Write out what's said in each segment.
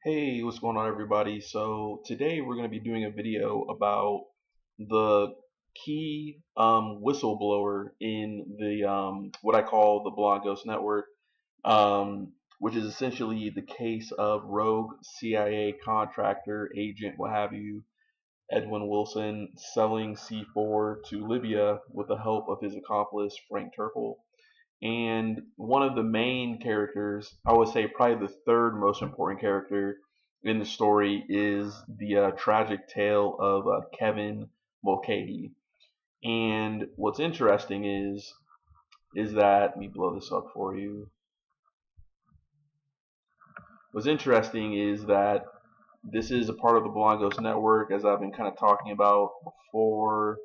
Hey, what's going on, everybody? So today we're going to be doing a video about the key whistleblower in the what I call the Blonde Ghost Network, which is essentially the case of rogue CIA contractor, agent, what have you, Edwin Wilson selling C4 to Libya with the help of his accomplice Frank Terpil. And one of the main characters, I would say probably the third most important character in the story, is the tragic tale of Kevin Mulcahy. And what's interesting is that, let me blow this up for you. What's interesting is that this is a part of the Blonde Ghost Network, as I've been kind of talking about before.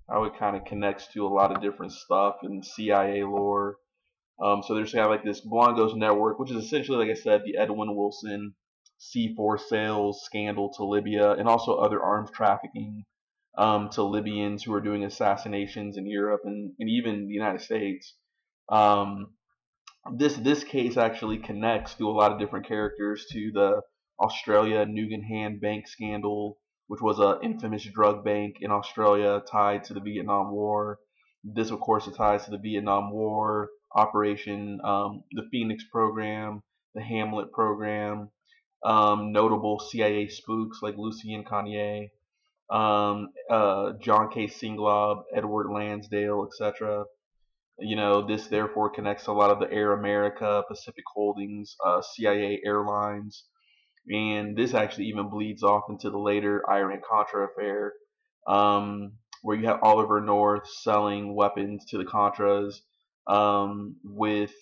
How it kind of connects to a lot of different stuff in CIA lore. So there's kind of like this Blonde Ghost Network, which is essentially, like I said, the Edwin Wilson C4 sales scandal to Libya, and also other arms trafficking to Libyans who are doing assassinations in Europe and even the United States. Um, this case actually connects to a lot of different characters to the Australia Nugan Bank scandal, which was an infamous drug bank in Australia tied to the Vietnam War. This, of course, it ties to the Vietnam War, Operation, the Phoenix program, the Hamlet program, notable CIA spooks like Lucien Kanye, John K. Singlaub, Edward Lansdale, etc. This therefore connects a lot of the Air America, Pacific Holdings, CIA airlines, and this actually even bleeds off into the later Iran Contra affair, where you have Oliver North selling weapons to the Contras, with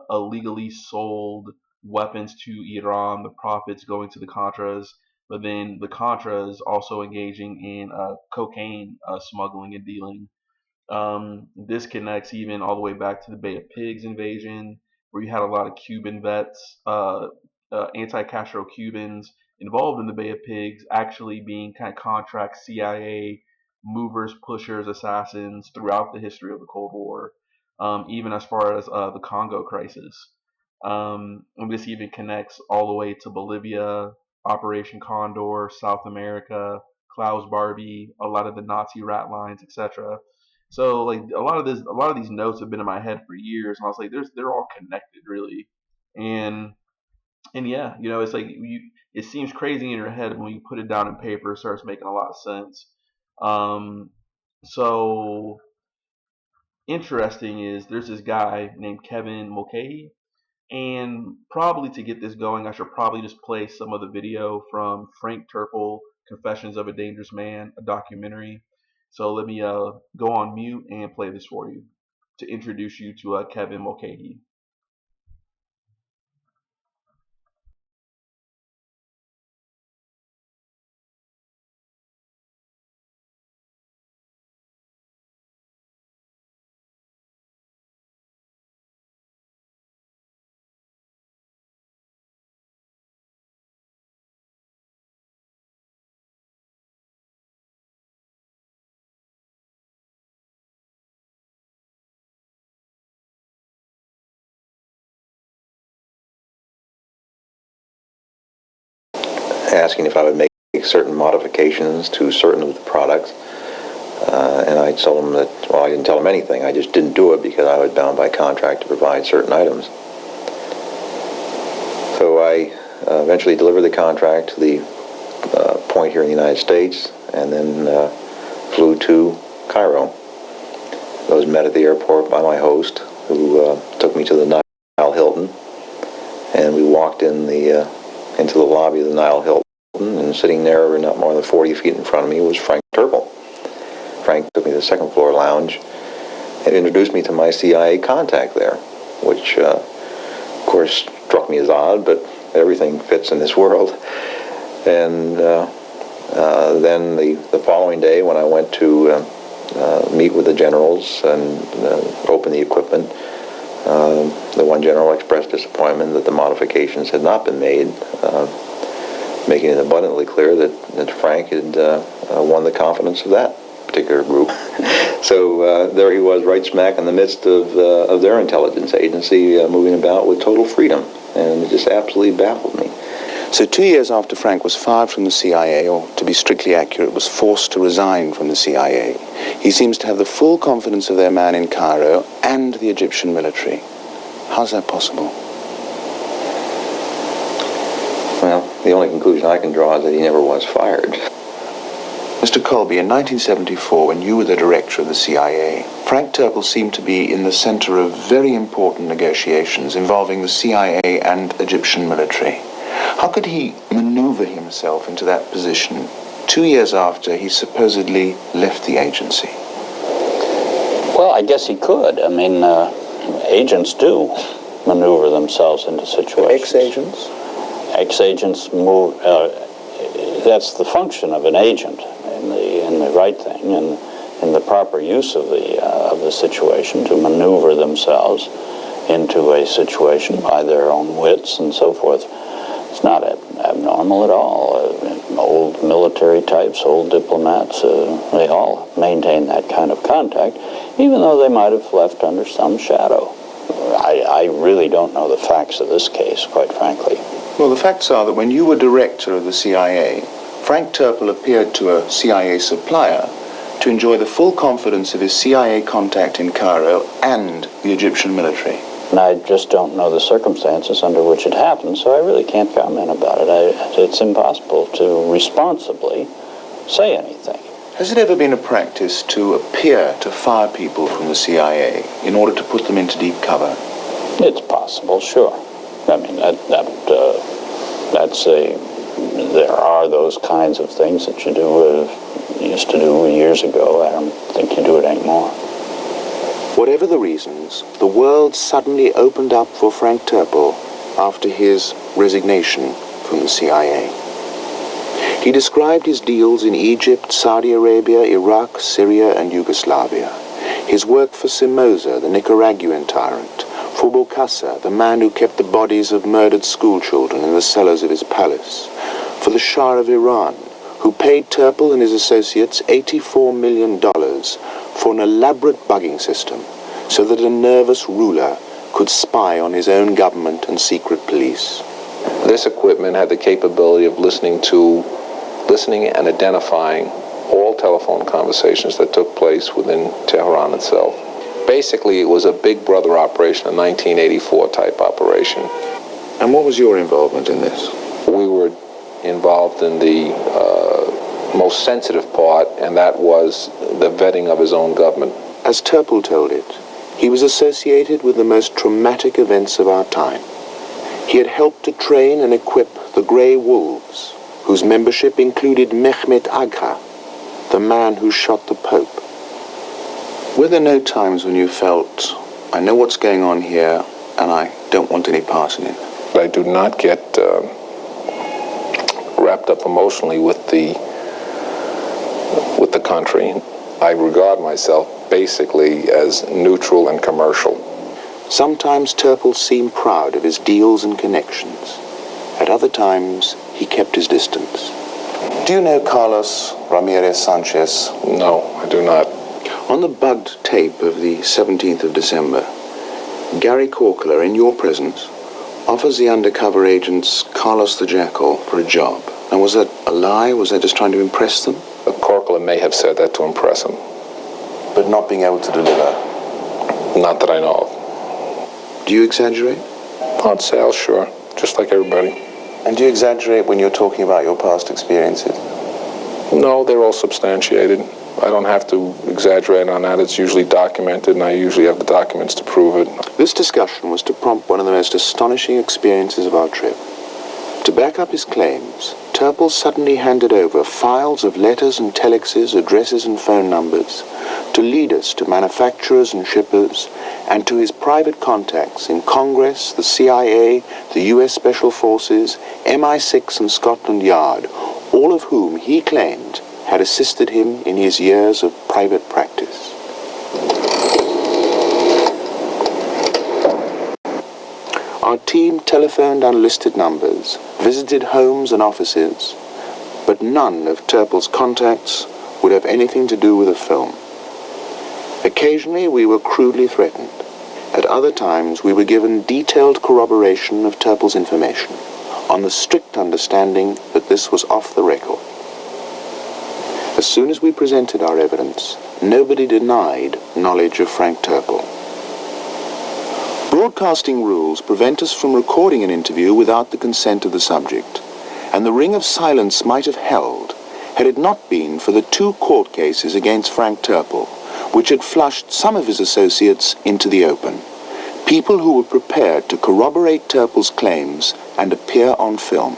illegally sold weapons to Iran, the profits going to the Contras, but then the Contras also engaging in cocaine smuggling and dealing. This connects even all the way back to the Bay of Pigs invasion, where you had a lot of Cuban vets, anti-Castro Cubans involved in the Bay of Pigs, actually being kind of contract CIA movers, pushers, assassins throughout the history of the Cold War, even as far as the Congo crisis. And this even connects all the way to Bolivia, Operation Condor, South America, Klaus Barbie, a lot of the Nazi rat lines, etc. So like a lot of these notes have been in my head for years, and I was like, they're all connected really, and yeah, it's like it seems crazy in your head, when you put it down in paper, it starts making a lot of sense. Um, so interesting is there's this guy named Kevin Mulcahy, and probably to get this going, I should probably just play some of the video from Frank Terpil, Confessions of a Dangerous Man, a documentary. So let me go on mute and play this for you to introduce you to Kevin Mulcahy. Asking if I would make certain modifications to certain of the products. And I told them that, well, I didn't tell them anything. I just didn't do it because I was bound by contract to provide certain items. So I eventually delivered the contract to the point here in the United States, and then flew to Cairo. I was met at the airport by my host, who took me to the Nile Hilton, and we walked into the lobby of the Nile Hilton, and sitting there not more than 40 feet in front of me was Frank Terpil. Frank took me to the second floor lounge and introduced me to my CIA contact there, which of course struck me as odd, but everything fits in this world. And then the following day, when I went to meet with the generals and open the equipment, the one general expressed disappointment that the modifications had not been made, making it abundantly clear that Frank had won the confidence of that particular group. So there he was, right smack in the midst of their intelligence agency, moving about with total freedom, and it just absolutely baffled me. So 2 years after Frank was fired from the CIA, or to be strictly accurate, was forced to resign from the CIA, he seems to have the full confidence of their man in Cairo and the Egyptian military. How's that possible? Well, the only conclusion I can draw is that he never was fired. Mr. Colby, in 1974, when you were the director of the CIA, Frank Terpil seemed to be in the center of very important negotiations involving the CIA and Egyptian military. How could he maneuver himself into that position 2 years after he supposedly left the agency? Well, I guess he could. I mean, agents do maneuver themselves into situations. Ex-agents? Ex-agents move, that's the function of an agent in the right thing and in the proper use of the situation to maneuver themselves into a situation by their own wits and so forth. It's not abnormal at all. Old military types, old diplomats, they all maintain that kind of contact, even though they might have left under some shadow. I really don't know the facts of this case, quite frankly. Well, the facts are that when you were director of the CIA, Frank Terpil appeared to a CIA supplier to enjoy the full confidence of his CIA contact in Cairo and the Egyptian military. And I just don't know the circumstances under which it happened, so I really can't comment about it. It's impossible to responsibly say anything. Has it ever been a practice to appear to fire people from the CIA in order to put them into deep cover? It's possible, sure. I mean, there are those kinds of things that you used to do years ago. I don't think you do it anymore. Whatever the reasons, the world suddenly opened up for Frank Terpil after his resignation from the CIA. He described his deals in Egypt, Saudi Arabia, Iraq, Syria, and Yugoslavia. His work for Somoza, the Nicaraguan tyrant, for Bokassa, the man who kept the bodies of murdered schoolchildren in the cellars of his palace, for the Shah of Iran, who paid Terpil and his associates $84 million for an elaborate bugging system so that a nervous ruler could spy on his own government and secret police. This equipment had the capability of listening and identifying all telephone conversations that took place within Tehran itself. Basically, it was a Big Brother operation, a 1984 type operation. And what was your involvement in this? We were involved in the most sensitive part, and that was the vetting of his own government. As Terpil told it, he was associated with the most traumatic events of our time. He had helped to train and equip the Grey Wolves, whose membership included Mehmet Agha, the man who shot the Pope. Were there no times when you felt, I know what's going on here, and I don't want any part in it? I do not get wrapped up emotionally with the country. I regard myself basically as neutral and commercial. Sometimes Terpil seemed proud of his deals and connections. At other times, he kept his distance. Do you know Carlos Ramirez Sanchez? No, I do not. On the bugged tape of the 17th of December, Gary Corkler, in your presence, offers the undercover agents Carlos the Jackal for a job. And was that a lie? Was that just trying to impress them? Corkler may have said that to impress him. But not being able to deliver? Not that I know of. Do you exaggerate? On sales, sure. Just like everybody. And do you exaggerate when you're talking about your past experiences? No, they're all substantiated. I don't have to exaggerate on that. It's usually documented, and I usually have the documents to prove it. This discussion was to prompt one of the most astonishing experiences of our trip. To back up his claims, Terpil suddenly handed over files of letters and telexes, addresses and phone numbers to leaders, to manufacturers and shippers, and to his private contacts in Congress, the CIA, the US Special Forces, MI6 and Scotland Yard, all of whom he claimed had assisted him in his years of private practice. Our team telephoned unlisted numbers, visited homes and offices, but none of Terpil's contacts would have anything to do with the film. Occasionally we were crudely threatened. At other times we were given detailed corroboration of Terpil's information, on the strict understanding that this was off the record. As soon as we presented our evidence, nobody denied knowledge of Frank Terpil. Broadcasting rules prevent us from recording an interview without the consent of the subject, and the ring of silence might have held had it not been for the 2 court cases against Frank Terpil, which had flushed some of his associates into the open, people who were prepared to corroborate Terpil's claims and appear on film.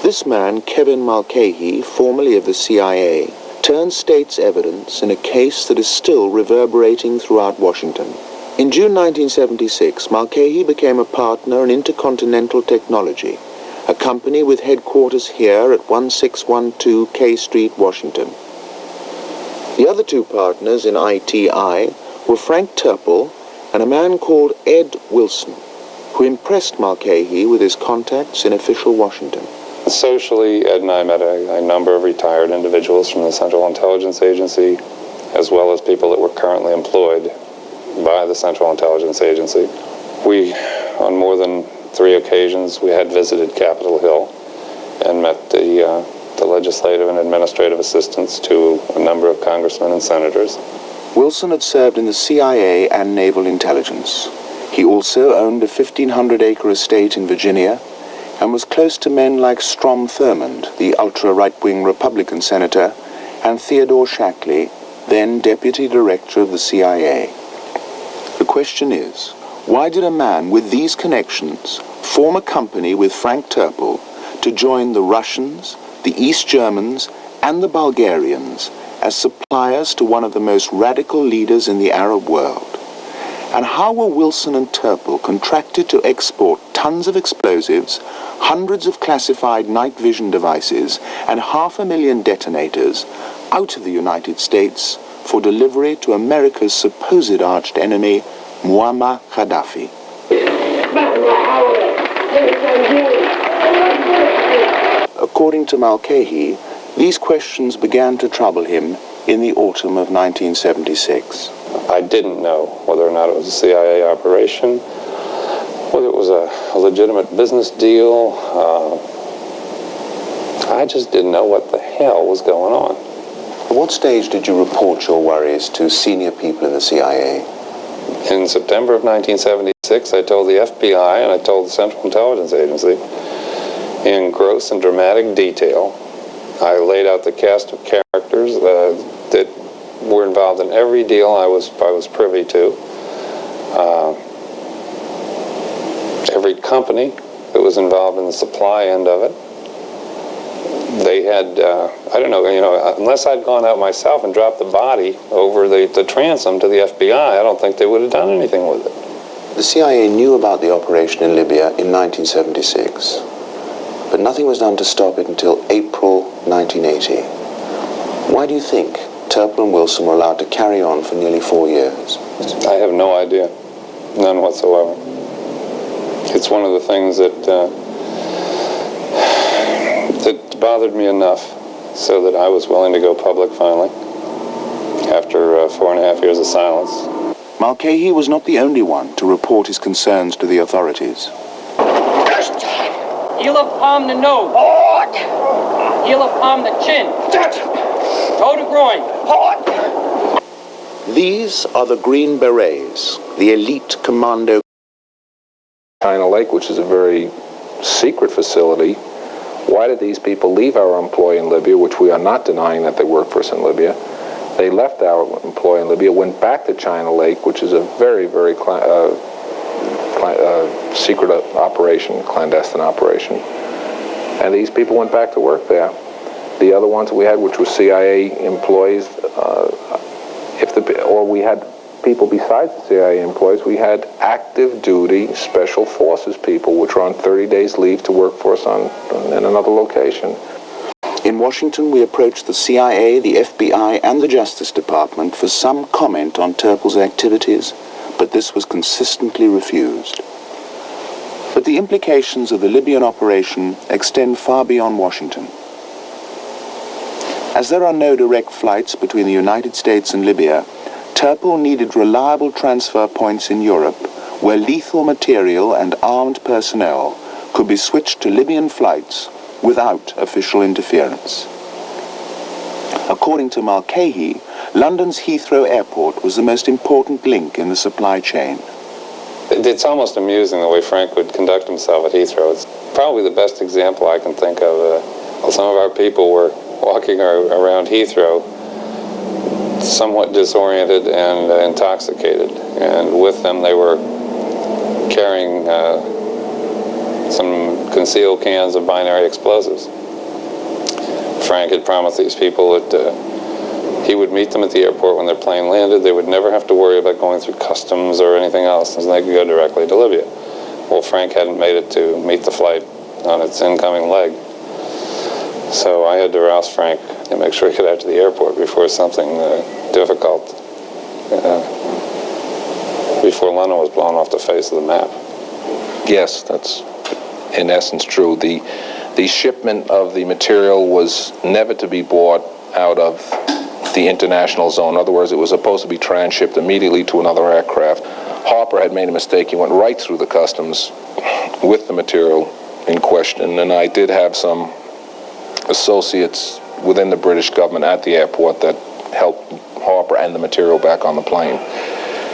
This man, Kevin Mulcahy, formerly of the CIA, turned state's evidence in a case that is still reverberating throughout Washington. In June 1976, Mulcahy became a partner in Intercontinental Technology, a company with headquarters here at 1612 K Street, Washington. The other 2 partners in ITI were Frank Terpil and a man called Ed Wilson, who impressed Mulcahy with his contacts in official Washington. Socially, Ed and I met a number of retired individuals from the Central Intelligence Agency, as well as people that were currently employed by the Central Intelligence Agency. We, on more than 3 occasions, we had visited Capitol Hill and met the legislative and administrative assistants to a number of congressmen and senators. Wilson had served in the CIA and Naval Intelligence. He also owned a 1,500-acre estate in Virginia and was close to men like Strom Thurmond, the ultra-right-wing Republican senator, and Theodore Shackley, then deputy director of the CIA. The question is, why did a man with these connections form a company with Frank Terpil to join the Russians, the East Germans, and the Bulgarians as suppliers to one of the most radical leaders in the Arab world? And how were Wilson and Terpil contracted to export tons of explosives, hundreds of classified night vision devices, and 500,000 detonators out of the United States for delivery to America's supposed arch enemy, Muammar Gaddafi? According to Mulcahy, these questions began to trouble him in the autumn of 1976. I didn't know whether or not it was a CIA operation, whether it was a legitimate business deal. I just didn't know what the hell was going on. At what stage did you report your worries to senior people in the CIA? In September of 1976, I told the FBI and I told the Central Intelligence Agency in gross and dramatic detail. I laid out the cast of characters that were involved in every deal I was privy to. Every company that was involved in the supply end of it. They had, I don't know, unless I'd gone out myself and dropped the body over the transom to the FBI, I don't think they would have done anything with it. The CIA knew about the operation in Libya in 1976, but nothing was done to stop it until April 1980. Why do you think Terpil and Wilson were allowed to carry on for nearly 4 years? I have no idea, none whatsoever. It's one of the things that bothered me enough so that I was willing to go public finally, after 4.5 years of silence. Mulcahy was not the only one to report his concerns to the authorities. Heel of palm to nose. Hot. Heel of palm to chin. Toe to groin. Hot. These are the Green Berets, the elite commando. China Lake, which is a very secret facility. Why did these people leave our employee in Libya, which we are not denying that they work for us in Libya? They left our employee in Libya, went back to China Lake, which is a very, very secret operation, clandestine operation. And these people went back to work there. The other ones we had, which were CIA employees, or we had people besides the CIA employees, we had active duty special forces people, which were on 30 days leave to work for us in another location. In Washington, we approached the CIA, the FBI, and the Justice Department for some comment on Terpil's activities, but this was consistently refused. But the implications of the Libyan operation extend far beyond Washington. As there are no direct flights between the United States and Libya, Terpil needed reliable transfer points in Europe where lethal material and armed personnel could be switched to Libyan flights without official interference. According to Mulcahy, London's Heathrow Airport was the most important link in the supply chain. It's almost amusing the way Frank would conduct himself at Heathrow. It's probably the best example I can think of. Some of our people were walking around Heathrow somewhat disoriented and intoxicated, and with them they were carrying some concealed cans of binary explosives. Frank had promised these people that he would meet them at the airport when their plane landed. They would never have to worry about going through customs or anything else, and they could go directly to Libya. Well, Frank hadn't made it to meet the flight on its incoming leg. So I had to rouse Frank and make sure he got out to the airport before something difficult, before London was blown off the face of the map. Yes, that's in essence true. The shipment of the material was never to be bought out of the international zone. In other words, it was supposed to be transshipped immediately to another aircraft. Harper had made a mistake. He went right through the customs with the material in question, and I did have some associates within the British government at the airport that helped Harper and the material back on the plane.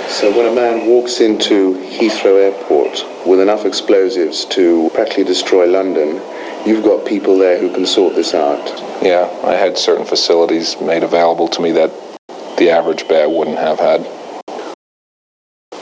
So when a man walks into Heathrow Airport with enough explosives to practically destroy London, you've got people there who can sort this out. Yeah, I had certain facilities made available to me that the average bear wouldn't have had.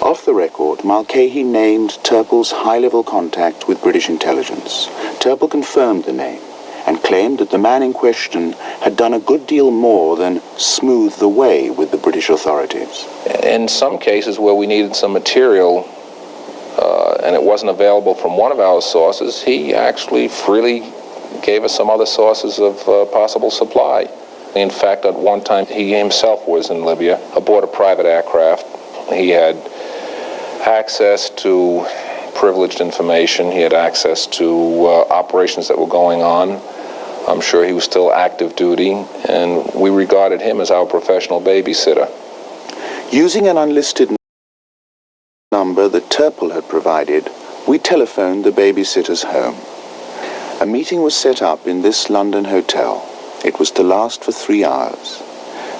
Off the record, Mulcahy named Terpil's high-level contact with British intelligence. Terpil confirmed the name and claimed that the man in question had done a good deal more than smooth the way with the British authorities. In some cases where we needed some material and it wasn't available from one of our sources, he actually freely gave us some other sources of possible supply. In fact, at one time, he himself was in Libya aboard a private aircraft. He had access to privileged information. He had access to operations that were going on. I'm sure he was still active duty, and we regarded him as our professional babysitter. Using an unlisted number that Terpil had provided, we telephoned the babysitter's home. A meeting was set up in this London hotel. It was to last for 3 hours.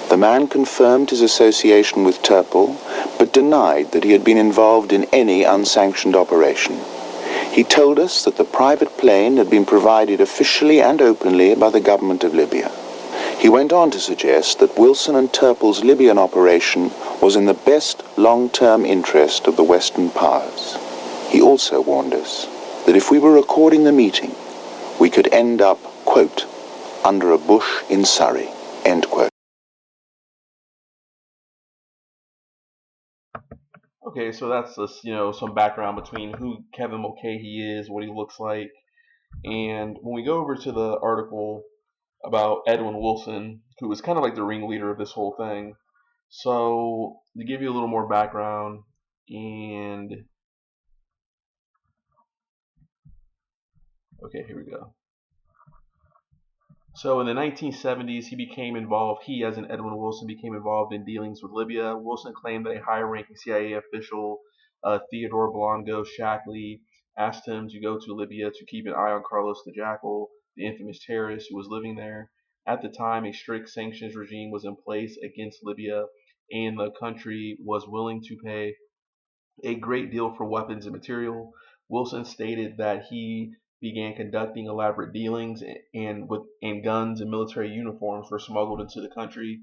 The man confirmed his association with Terpil, but denied that he had been involved in any unsanctioned operation. He told us that the private plane had been provided officially and openly by the government of Libya. He went on to suggest that Wilson and Terpil's Libyan operation was in the best long-term interest of the Western powers. He also warned us that if we were recording the meeting, we could end up, quote, under a bush in Surrey, end quote. Okay, so that's just, some background between who Kevin Mulcahy is, what he looks like. And when we go over to the article about Edwin Wilson, who was kind of like the ringleader of this whole thing. So to give you a little more background, and okay, here we go. So in the 1970s, he as in Edwin Wilson, became involved in dealings with Libya. Wilson claimed that a high-ranking CIA official, Theodore Blongo Shackley, asked him to go to Libya to keep an eye on Carlos the Jackal, the infamous terrorist who was living there. At the time, a strict sanctions regime was in place against Libya, and the country was willing to pay a great deal for weapons and material. Wilson stated that he began conducting elaborate dealings and guns and military uniforms were smuggled into the country.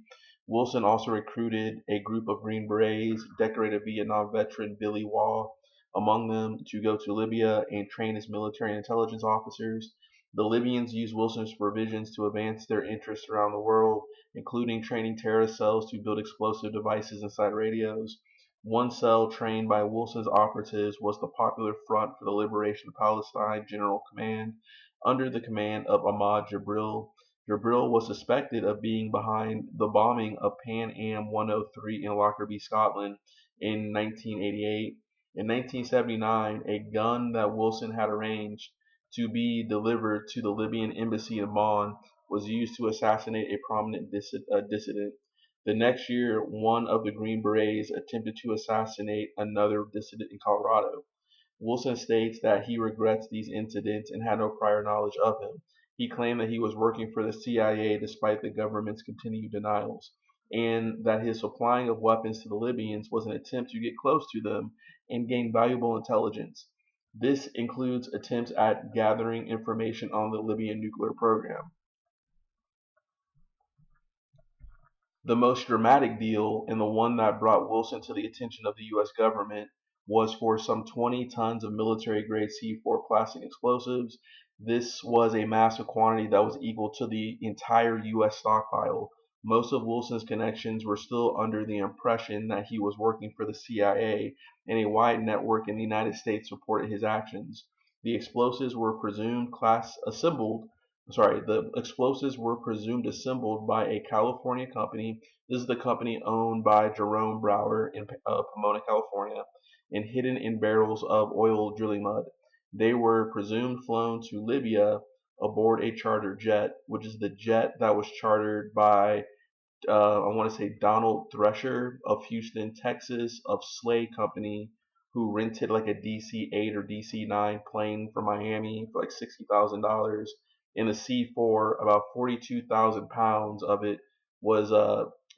Wilson also recruited a group of Green Berets, decorated Vietnam veteran Billy Waugh among them, to go to Libya and train as military and intelligence officers. The Libyans used Wilson's provisions to advance their interests around the world, including training terrorist cells to build explosive devices inside radios. One cell trained by Wilson's operatives was the Popular Front for the Liberation of Palestine General Command, under the command of Ahmad Jibril. Jibril was suspected of being behind the bombing of Pan Am 103 in Lockerbie, Scotland in 1988. In 1979, a gun that Wilson had arranged to be delivered to the Libyan embassy in Bonn was used to assassinate a prominent dissident. The next year, one of the Green Berets attempted to assassinate another dissident in Colorado. Wilson states that he regrets these incidents and had no prior knowledge of him. He claimed that he was working for the CIA despite the government's continued denials, and that his supplying of weapons to the Libyans was an attempt to get close to them and gain valuable intelligence. This includes attempts at gathering information on the Libyan nuclear program. The most dramatic deal, and the one that brought Wilson to the attention of the U.S. government, was for some 20 tons of military-grade C4 plastic explosives. This was a massive quantity that was equal to the entire U.S. stockpile. Most of Wilson's connections were still under the impression that he was working for the CIA, and a wide network in the United States supported his actions. The explosives were presumed the explosives were presumed assembled by a California company. This is the company owned by Jerome Brower in Pomona, California, and hidden in barrels of oil drilling mud. They were presumed flown to Libya aboard a charter jet, which is the jet that was chartered by, I want to say, Donald Thresher of Houston, Texas, of Slay Company, who rented like a DC-8 or DC-9 plane for Miami for like $60,000. In the C4, about 42,000 pounds of it was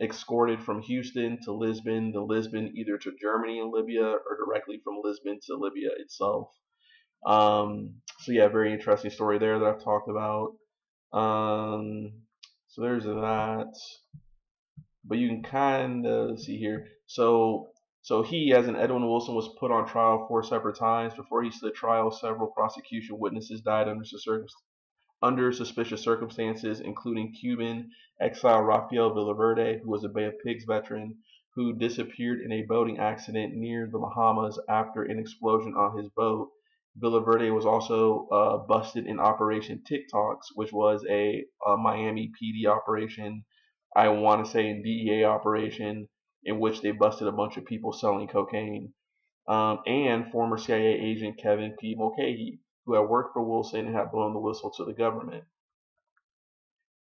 escorted from Houston to Lisbon, either to Germany and Libya or directly from Lisbon to Libya itself. So yeah, very interesting story there that I've talked about. So there's that. But you can kind of see here. So he, as in Edwin Wilson, was put on trial 4 separate times. Before he stood trial, several prosecution witnesses died under suspicious circumstances, including Cuban exile Rafael Villaverde, who was a Bay of Pigs veteran, who disappeared in a boating accident near the Bahamas after an explosion on his boat. Villaverde was also busted in Operation TikToks, which was a Miami PD operation, I want to say an DEA operation, in which they busted a bunch of people selling cocaine. And former CIA agent Kevin P. Mulcahy, who had worked for Wilson and had blown the whistle to the government.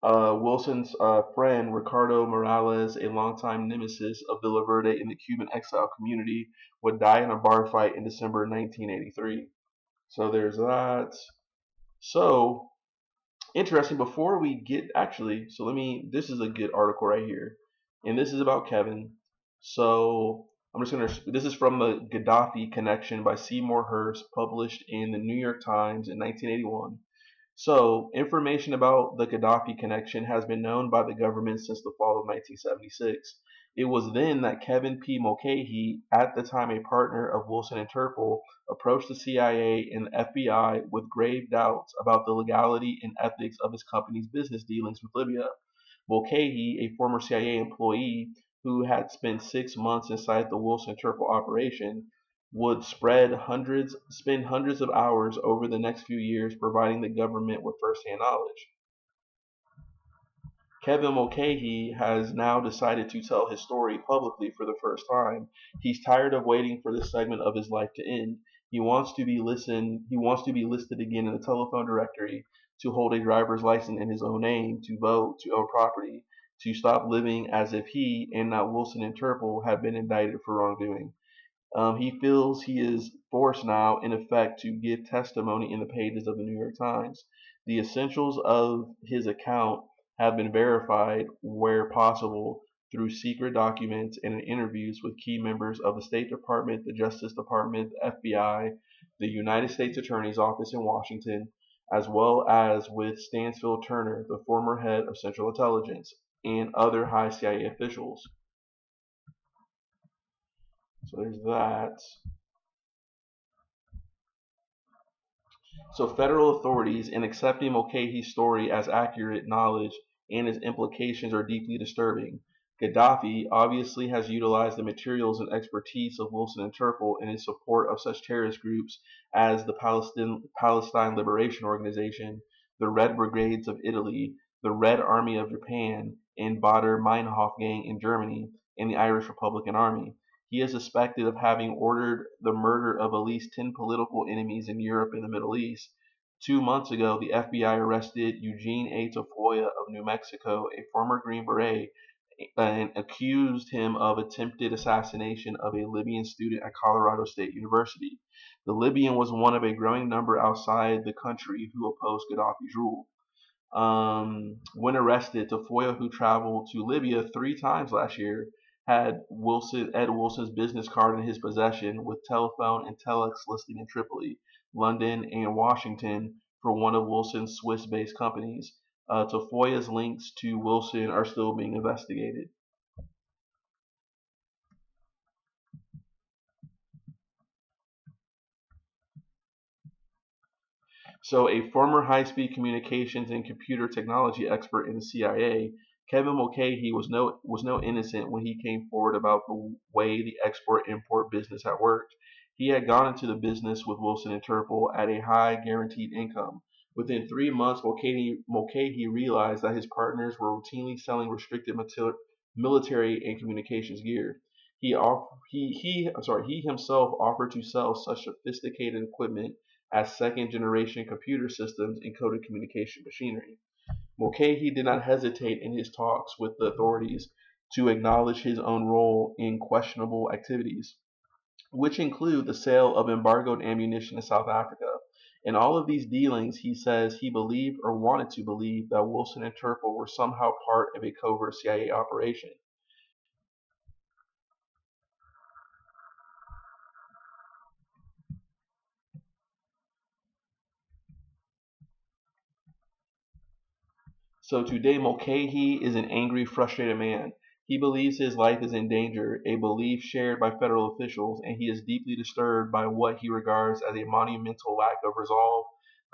Wilson's friend Ricardo Morales, a longtime nemesis of Villaverde in the Cuban exile community, would die in a bar fight in December 1983. So there's that. So interesting. Before we get this is a good article right here, and this is about Kevin. So this is from the Gaddafi Connection by Seymour Hersh, published in the New York Times in 1981. So, information about the Gaddafi connection has been known by the government since the fall of 1976. It was then that Kevin P. Mulcahy, at the time a partner of Wilson and Terpil, approached the CIA and the FBI with grave doubts about the legality and ethics of his company's business dealings with Libya. Mulcahy, a former CIA employee who had spent 6 months inside the Wilson Terpil operation, would spend hundreds of hours over the next few years providing the government with first-hand knowledge. Kevin Mulcahy has now decided to tell his story publicly for the first time. He's tired of waiting for this segment of his life to end. He wants to be listed again in the telephone directory, to hold a driver's license in his own name, to vote, to own property, to stop living as if he and not Wilson and Terpil had been indicted for wrongdoing. He feels he is forced now, in effect, to give testimony in the pages of the New York Times. The essentials of his account have been verified, where possible, through secret documents and in interviews with key members of the State Department, the Justice Department, the FBI, the United States Attorney's Office in Washington, as well as with Stansfield Turner, the former head of Central Intelligence, and other high CIA officials. So there's that. So federal authorities, in accepting Mulcahy's story as accurate knowledge and its implications, are deeply disturbing. Gaddafi obviously has utilized the materials and expertise of Wilson and Terpil in his support of such terrorist groups as the Palestine Liberation Organization, the Red Brigades of Italy, the Red Army of Japan, and Baader Meinhof Gang in Germany, and the Irish Republican Army. He is suspected of having ordered the murder of at least 10 political enemies in Europe and the Middle East. 2 months ago, the FBI arrested Eugene A. Tafoya of New Mexico, a former Green Beret, and accused him of attempted assassination of a Libyan student at Colorado State University. The Libyan was one of a growing number outside the country who opposed Gaddafi's rule. When arrested, Tafoya, who traveled to Libya 3 times last year, had Ed Wilson's business card in his possession with telephone and telex listing in Tripoli, London, and Washington for one of Wilson's Swiss-based companies. Tafoya's links to Wilson are still being investigated. So, a former high-speed communications and computer technology expert in the CIA, Kevin Mulcahy was no innocent when he came forward about the way the export-import business had worked. He had gone into the business with Wilson and Terpil at a high guaranteed income. Within 3 months, Mulcahy realized that his partners were routinely selling restricted military and communications gear. He himself offered to sell such sophisticated equipment as second-generation computer systems and coded communication machinery. Mulcahy did not hesitate in his talks with the authorities to acknowledge his own role in questionable activities, which include the sale of embargoed ammunition to South Africa. In all of these dealings, he says he believed or wanted to believe that Wilson and Terpil were somehow part of a covert CIA operation. So today, Mulcahy is an angry, frustrated man. He believes his life is in danger, a belief shared by federal officials, and he is deeply disturbed by what he regards as a monumental lack of resolve,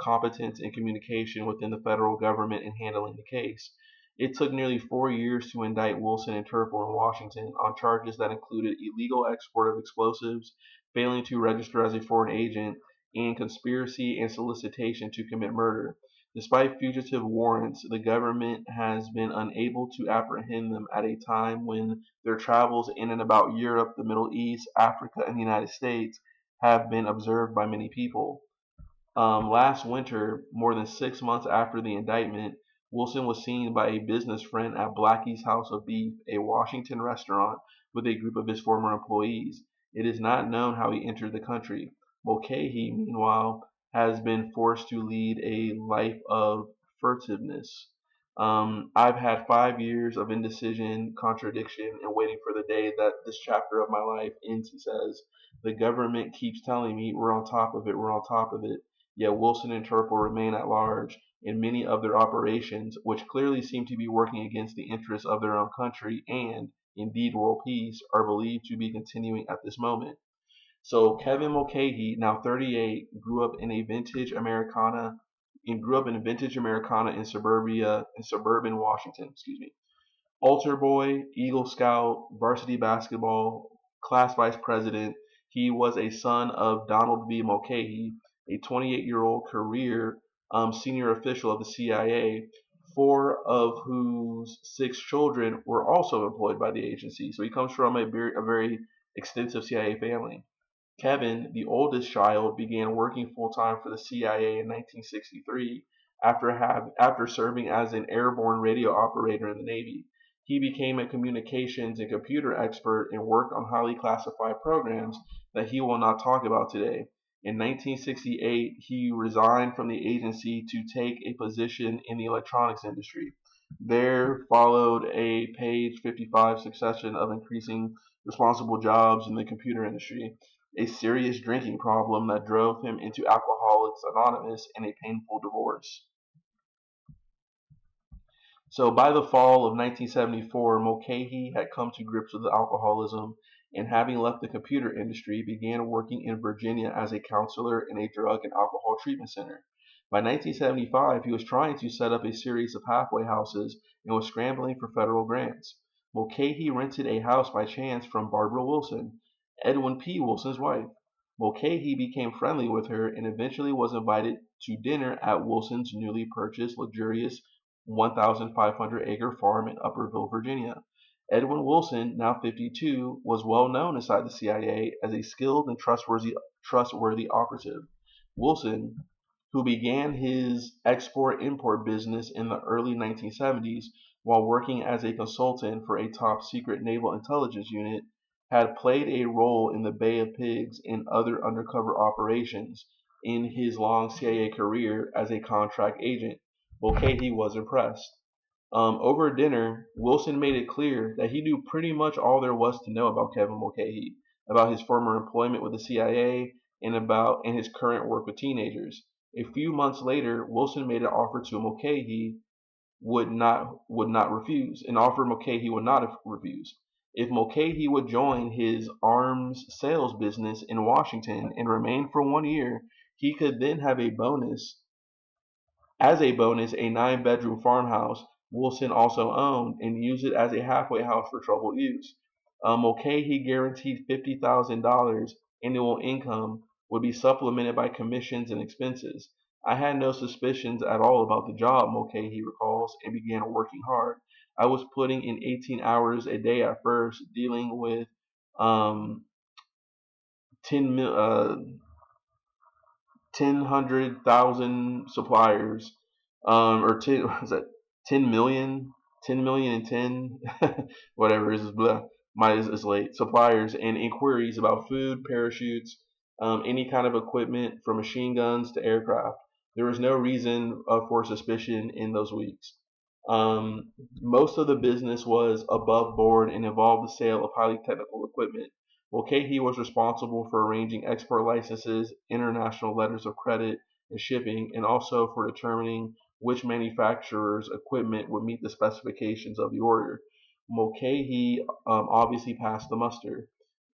competence, and communication within the federal government in handling the case. It took nearly 4 years to indict Wilson and Terpil in Washington on charges that included illegal export of explosives, failing to register as a foreign agent, and conspiracy and solicitation to commit murder. Despite fugitive warrants, the government has been unable to apprehend them at a time when their travels in and about Europe, the Middle East, Africa, and the United States have been observed by many people. Last winter, more than 6 months after the indictment, Wilson was seen by a business friend at Blackie's House of Beef, a Washington restaurant, with a group of his former employees. It is not known how he entered the country. Mulcahy, meanwhile, has been forced to lead a life of furtiveness. I've had 5 years of indecision, contradiction, and waiting for the day that this chapter of my life ends, he says. The government keeps telling me we're on top of it, we're on top of it. Yet Wilson and Terpil remain at large, and many of their operations, which clearly seem to be working against the interests of their own country and, indeed, world peace, are believed to be continuing at this moment. So Kevin Mulcahy, now 38, grew up in vintage Americana in suburban Washington. Excuse me. Altar boy, Eagle Scout, varsity basketball, class vice president. He was a son of Donald V. Mulcahy, a 28-year-old career senior official of the CIA, 4 of whose 6 children were also employed by the agency. So he comes from a very extensive CIA family. Kevin, the oldest child, began working full-time for the CIA in 1963 after serving as an airborne radio operator in the Navy. He became a communications and computer expert and worked on highly classified programs that he will not talk about today. In 1968, he resigned from the agency to take a position in the electronics industry. There followed a page 55 succession of increasing responsible jobs in the computer industry, a serious drinking problem that drove him into Alcoholics Anonymous, and a painful divorce. So by the fall of 1974, Mulcahy had come to grips with alcoholism, and having left the computer industry, began working in Virginia as a counselor in a drug and alcohol treatment center. By 1975, he was trying to set up a series of halfway houses and was scrambling for federal grants. Mulcahy rented a house by chance from Barbara Wilson, Edwin P. Wilson's wife. Mulcahy became friendly with her and eventually was invited to dinner at Wilson's newly purchased luxurious 1,500-acre farm in Upperville, Virginia. Edwin Wilson, now 52, was well known inside the CIA as a skilled and trustworthy operative. Wilson, who began his export-import business in the early 1970s, while working as a consultant for a top secret naval intelligence unit, had played a role in the Bay of Pigs and other undercover operations in his long CIA career as a contract agent. Mulcahy was impressed. Over dinner, Wilson made it clear that he knew pretty much all there was to know about Kevin Mulcahy, about his former employment with the CIA, and his current work with teenagers. A few months later, Wilson made an offer to Mulcahy would not refuse. An offer Mulcahy would not refuse. If Mulcahy would join his arms sales business in Washington and remain for 1 year, he could then have a bonus a 9-bedroom farmhouse Wilson also owned, and use it as a halfway house for troubled youths. Mulcahy guaranteed $50,000 annual income would be supplemented by commissions and expenses. I had no suspicions at all about the job, Mulcahy recalls, and began working hard. I was putting in 18 hours a day at first, dealing with um, 100,000 suppliers, or 10, what was that, 10 million, 10 million and 10, whatever it is, blah, is late, suppliers, and inquiries about food, parachutes, any kind of equipment from machine guns to aircraft. There was no reason for suspicion in those weeks. Most of the business was above board and involved the sale of highly technical equipment. Mulcahy was responsible for arranging export licenses, international letters of credit, and shipping, and also for determining which manufacturer's equipment would meet the specifications of the order. Mulcahy obviously passed the muster.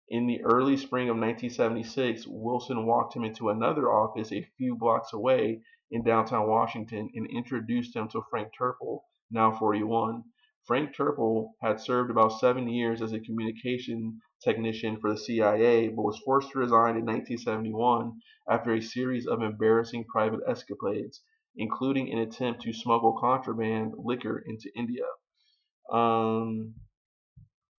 In the early spring of 1976, Wilson walked him into another office a few blocks away in downtown Washington and introduced him to Frank Terpil, now 41. Frank Terpil had served about 7 years as a communication technician for the CIA, but was forced to resign in 1971 after a series of embarrassing private escapades, including an attempt to smuggle contraband liquor into India.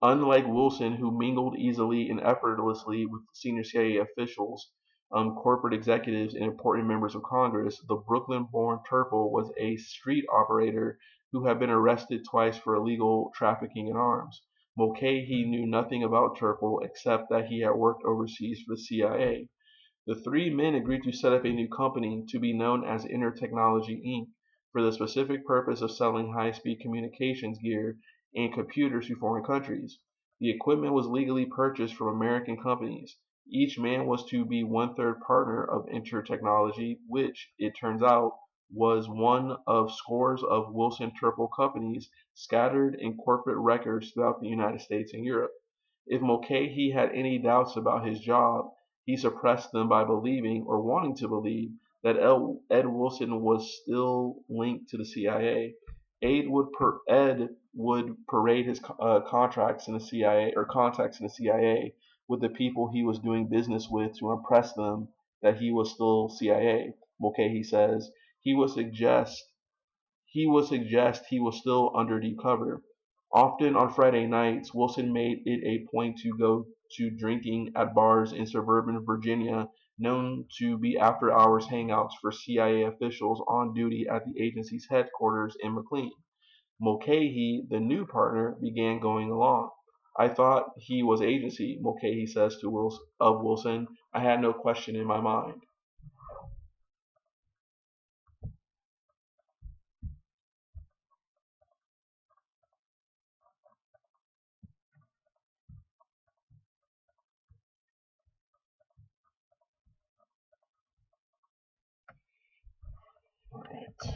Unlike Wilson, who mingled easily and effortlessly with senior CIA officials, corporate executives, and important members of Congress, the Brooklyn-born Terpil was a street operator who had been arrested twice for illegal trafficking in arms. Mulcahy knew nothing about Terpil except that he had worked overseas for the CIA. The three men agreed to set up a new company to be known as Intertechnology Inc. for the specific purpose of selling high-speed communications gear and computers to foreign countries. The equipment was legally purchased from American companies. Each man was to be one-third partner of Intertechnology, which, it turns out, was one of scores of Wilson Terpil companies scattered in corporate records throughout the United States and Europe. If Mulcahy had any doubts about his job, he suppressed them by believing, or wanting to believe, that Ed Wilson was still linked to the CIA. Ed would parade his contacts in the CIA with the people he was doing business with to impress them that he was still CIA. Mulcahy says he would suggest he was still under deep cover. Often on Friday nights, Wilson made it a point to go to drinking at bars in suburban Virginia, known to be after-hours hangouts for CIA officials on duty at the agency's headquarters in McLean. Mulcahy, the new partner, began going along. I thought he was agency, Mulcahy says to Wilson. I had no question in my mind. All right.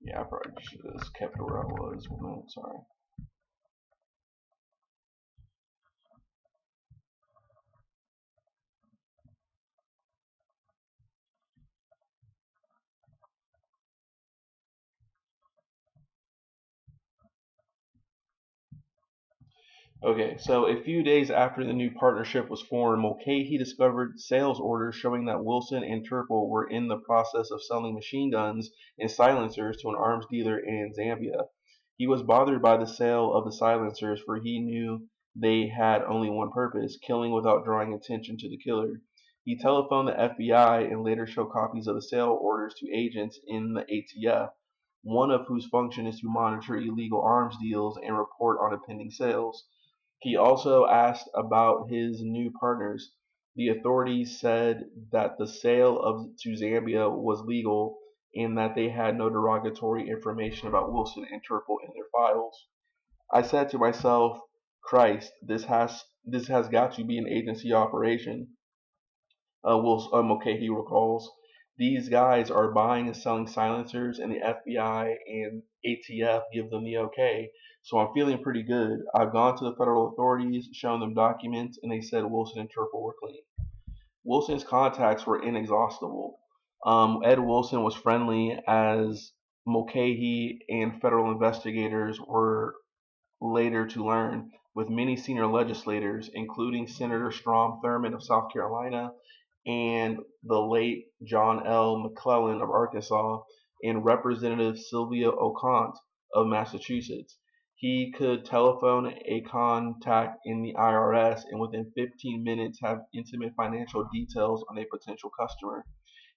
Yeah, I probably should have just kept it where I was. Sorry. Okay, so a few days after the new partnership was formed, Mulcahy discovered sales orders showing that Wilson and Terpil were in the process of selling machine guns and silencers to an arms dealer in Zambia. He was bothered by the sale of the silencers, for he knew they had only one purpose, killing without drawing attention to the killer. He telephoned the FBI and later showed copies of the sale orders to agents in the ATF, one of whose function is to monitor illegal arms deals and report on pending sales. He also asked about his new partners. The authorities said that the sale to Zambia was legal and that they had no derogatory information about Wilson and Terpil in their files. I said to myself, Christ, this has got to be an agency operation. Mulcahy recalls. These guys are buying and selling silencers, and the FBI and ATF give them the okay. So I'm feeling pretty good. I've gone to the federal authorities, shown them documents, and they said Wilson and Terpil were clean. Wilson's contacts were inexhaustible. Ed Wilson was friendly as Mulcahy and federal investigators were later to learn, with many senior legislators, including Senator Strom Thurmond of South Carolina and the late John L. McClellan of Arkansas, and Representative Sylvia Ocont of Massachusetts. He could telephone a contact in the IRS and within 15 minutes have intimate financial details on a potential customer.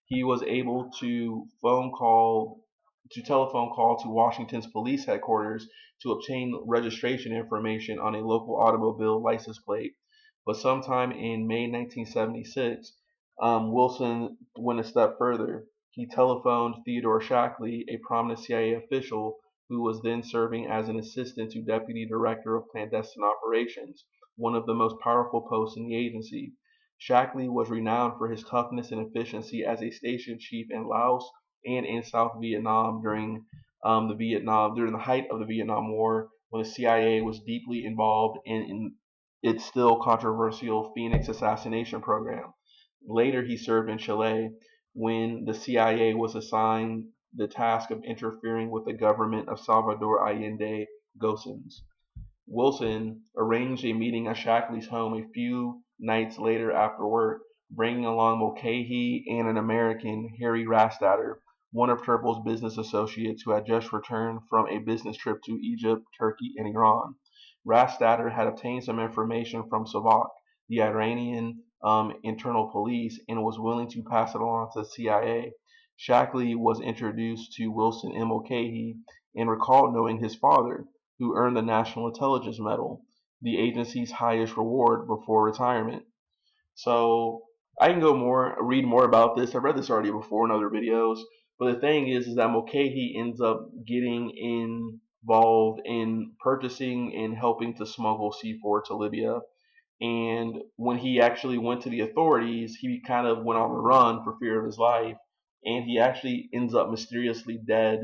He was able to telephone call to Washington's police headquarters to obtain registration information on a local automobile license plate. But sometime in May 1976, Wilson went a step further. He telephoned Theodore Shackley, a prominent CIA official who was then serving as an assistant to Deputy Director of Clandestine Operations, one of the most powerful posts in the agency. Shackley was renowned for his toughness and efficiency as a station chief in Laos and in South Vietnam during the height of the Vietnam War, when the CIA was deeply involved in its still controversial Phoenix assassination program. Later, he served in Chile when the CIA was assigned the task of interfering with the government of Salvador Allende Gossens. Wilson arranged a meeting at Shackley's home a few nights later after work, bringing along Mulcahy and an American, Harry Rastatter, one of Terpil's business associates who had just returned from a business trip to Egypt, Turkey, and Iran. Rastatter had obtained some information from Savak, the Iranian internal police, and was willing to pass it along to the CIA. Shackley was introduced to Wilson and Mulcahy and recalled knowing his father, who earned the National Intelligence Medal, the agency's highest reward before retirement. So I can read more about this. I've read this already before in other videos. But the thing is that Mulcahy ends up getting involved in purchasing and helping to smuggle C4 to Libya. And when he actually went to the authorities, he kind of went on the run for fear of his life. And he actually ends up mysteriously dead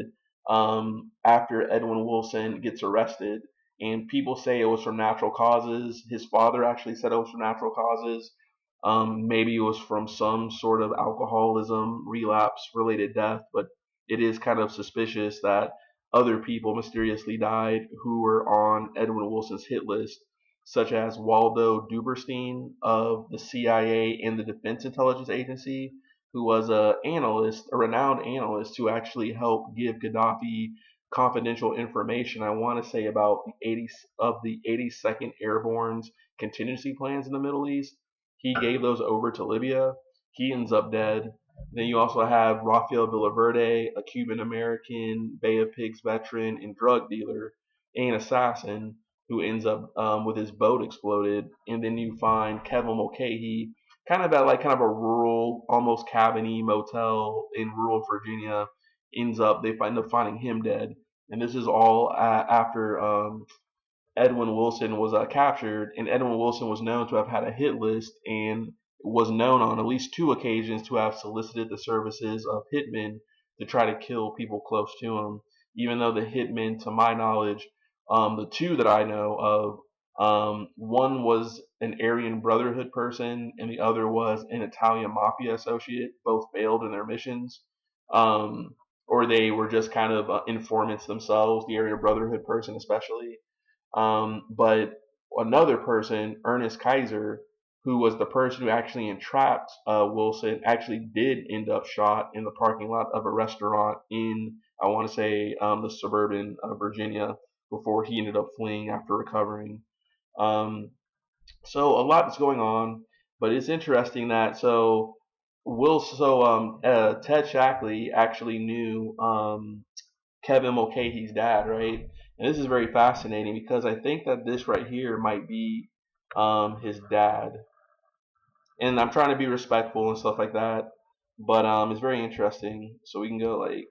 after Edwin Wilson gets arrested. And people say it was from natural causes. His father actually said it was from natural causes. Maybe it was from some sort of alcoholism relapse related death, but it is kind of suspicious that other people mysteriously died who were on Edwin Wilson's hit list, such as Waldo Duberstein of the CIA and the Defense Intelligence Agency, who was a renowned analyst who actually helped give Gaddafi confidential information. I want to say about the 82nd Airborne's contingency plans in the Middle East. He gave those over to Libya. He ends up dead. Then you also have Rafael Villaverde, a Cuban American Bay of Pigs veteran and drug dealer and assassin, who ends up with his boat exploded. And then you find Kevin Mulcahy, kind of at kind of a rural, almost cabin-y motel in rural Virginia. They end up finding him dead. And this is all after Edwin Wilson was captured, and Edwin Wilson was known to have had a hit list and was known on at least two occasions to have solicited the services of hitmen to try to kill people close to him. Even though the hitmen, to my knowledge, the two that I know of, one was an Aryan Brotherhood person and the other was an Italian mafia associate. Both failed in their missions. Or they were just kind of informants themselves, the Aryan Brotherhood person especially. But another person, Ernest Kaiser, who was the person who actually entrapped Wilson, actually did end up shot in the parking lot of a restaurant in, I want to say, the suburban Virginia before he ended up fleeing after recovering. So a lot is going on. But it's interesting that Ted Shackley actually knew Kevin Mulcahy's dad, right? And this is very fascinating because I think that this right here might be his dad. And I'm trying to be respectful and stuff like that, but it's very interesting. So we can go like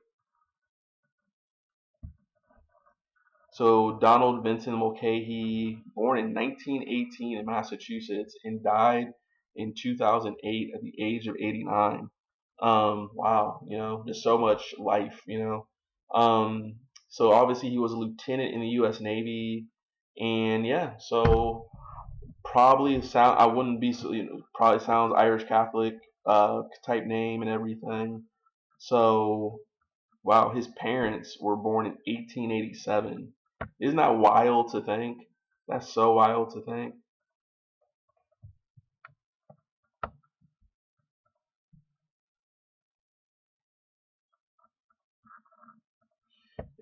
Donald Vincent Mulcahy, born in 1918 in Massachusetts and died in 2008 at the age of 89. Wow, just so much life, So obviously he was a lieutenant in the U.S. Navy, and yeah, so probably sound I wouldn't be probably sounds Irish Catholic type name and everything. So wow, his parents were born in 1887. Isn't that wild to think? That's so wild to think.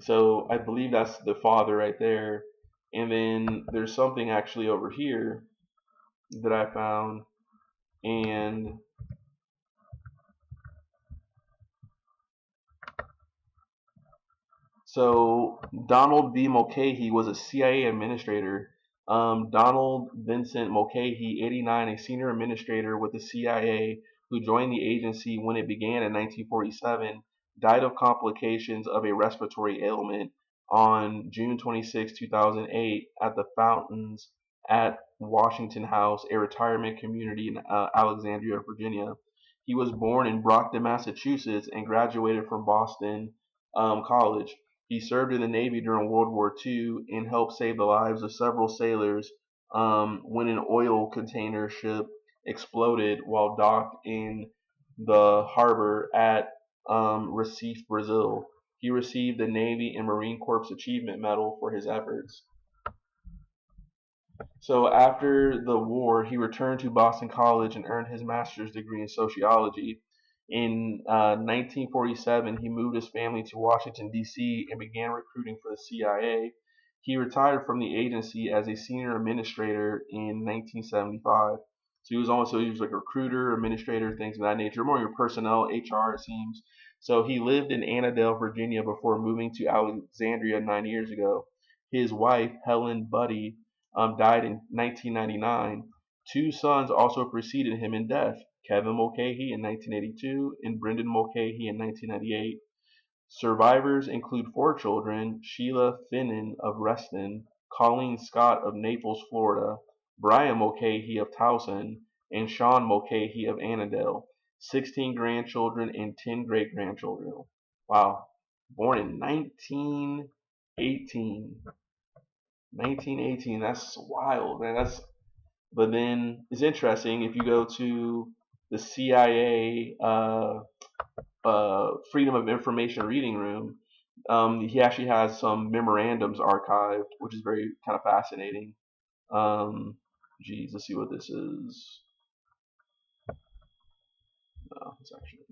So I believe that's the father right there. And then there's something actually over here that I found, and so Donald V. Mulcahy was a CIA administrator. Donald Vincent Mulcahy, 89, a senior administrator with the CIA, who joined the agency when it began in 1947, died of complications of a respiratory ailment on June 26, 2008, at the Fountains at Washington House, a retirement community in Alexandria, Virginia. He was born in Brockton, Massachusetts, and graduated from Boston College. He served in the Navy during World War II and helped save the lives of several sailors when an oil container ship exploded while docked in the harbor at Recife, Brazil. He received the Navy and Marine Corps Achievement Medal for his efforts. So after the war, he returned to Boston College and earned his master's degree in sociology. In 1947, he moved his family to Washington, D.C., and began recruiting for the CIA. He retired from the agency as a senior administrator in 1975. So he was like a recruiter, administrator, things of that nature, more your personnel, HR, it seems. So he lived in Annandale, Virginia, before moving to Alexandria 9 years ago. His wife, Helen Buddy, died in 1999. Two sons also preceded him in death: Kevin Mulcahy in 1982 and Brendan Mulcahy in 1998. Survivors include four children: Sheila Finnan of Reston, Colleen Scott of Naples, Florida, Brian Mulcahy of Towson, and Sean Mulcahy of Annandale, 16 grandchildren and 10 great grandchildren. Wow. Born in 1918. 1918. That's wild, man. But then it's interesting if you go to the CIA Freedom of Information Reading Room. He actually has some memorandums archived, which is very kind of fascinating. Let's see what this is. No, it's actually.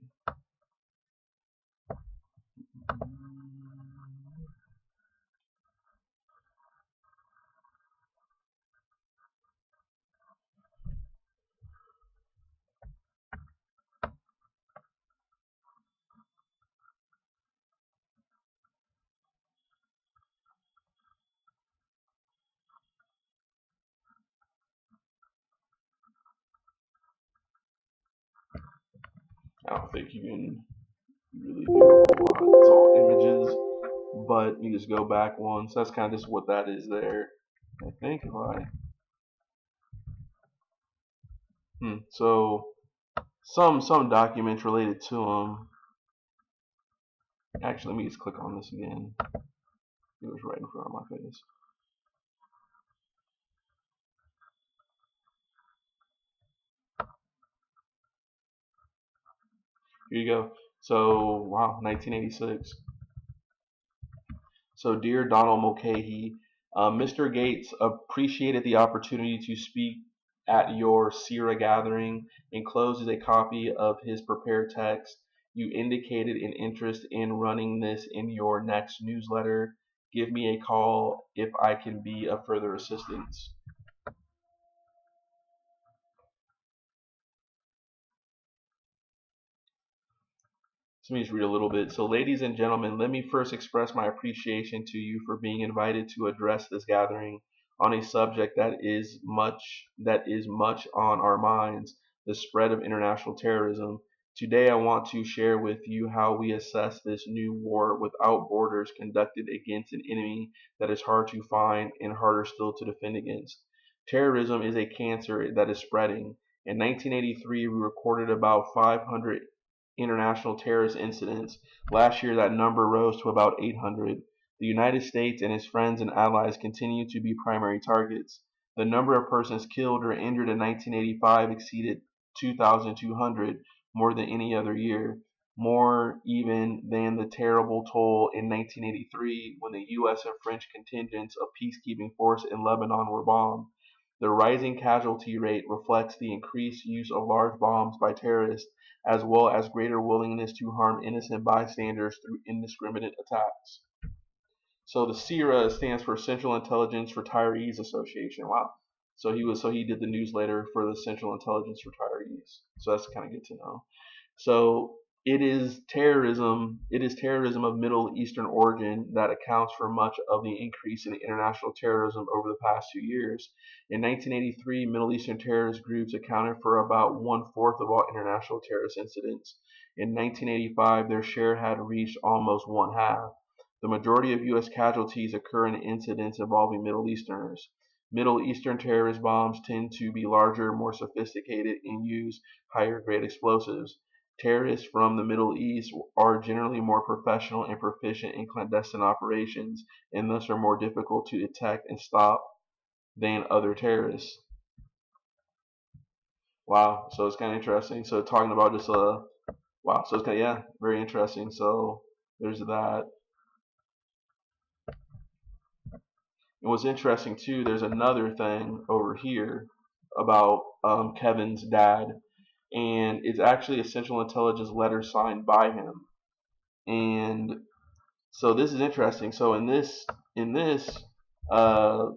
I don't think you can really do a whole lot. It's all images, but you just go back once. That's kind of just what that is there. I think if I. So some documents related to him. Actually, let me just click on this again. It was right in front of my face. Here you go. So, wow, 1986. So, dear Donald Mulcahy, Mr. Gates appreciated the opportunity to speak at your C.I.A gathering. Enclosed is a copy of his prepared text. You indicated an interest in running this in your next newsletter. Give me a call if I can be of further assistance. let me just read a little bit. So, ladies and gentlemen, let me first express my appreciation to you for being invited to address this gathering on a subject that is much on our minds, the spread of international terrorism. Today, I want to share with you how we assess this new war without borders conducted against an enemy that is hard to find and harder still to defend against. Terrorism is a cancer that is spreading. In 1983, we recorded about 500 international terrorist incidents. Last year, that number rose to about 800. The United States and its friends and allies continue to be primary targets. The number of persons killed or injured in 1985 exceeded 2,200, more than any other year, more even than the terrible toll in 1983 when the U.S. and French contingents of peacekeeping force in Lebanon were bombed. The rising casualty rate reflects the increased use of large bombs by terrorists, as well as greater willingness to harm innocent bystanders through indiscriminate attacks. So the C.I.A stands for Central Intelligence Retirees Association. Wow. So he did the newsletter for the Central Intelligence Retirees. So that's kind of good to know. So it is terrorism. It is terrorism of Middle Eastern origin that accounts for much of the increase in international terrorism over the past 2 years. In 1983, Middle Eastern terrorist groups accounted for about 1/4 of all international terrorist incidents. In 1985, their share had reached almost 1/2. The majority of U.S. casualties occur in incidents involving Middle Easterners. Middle Eastern terrorist bombs tend to be larger, more sophisticated, and use higher grade explosives. Terrorists from the Middle East are generally more professional and proficient in clandestine operations, and thus are more difficult to detect and stop than other terrorists. Wow, so it's kind of interesting. So talking about just wow, so it's kind of, yeah, very interesting. So there's that. And what's interesting too, there's another thing over here about Kevin's dad, and it's actually a Central Intelligence letter signed by him. And so this is interesting. So in this uh,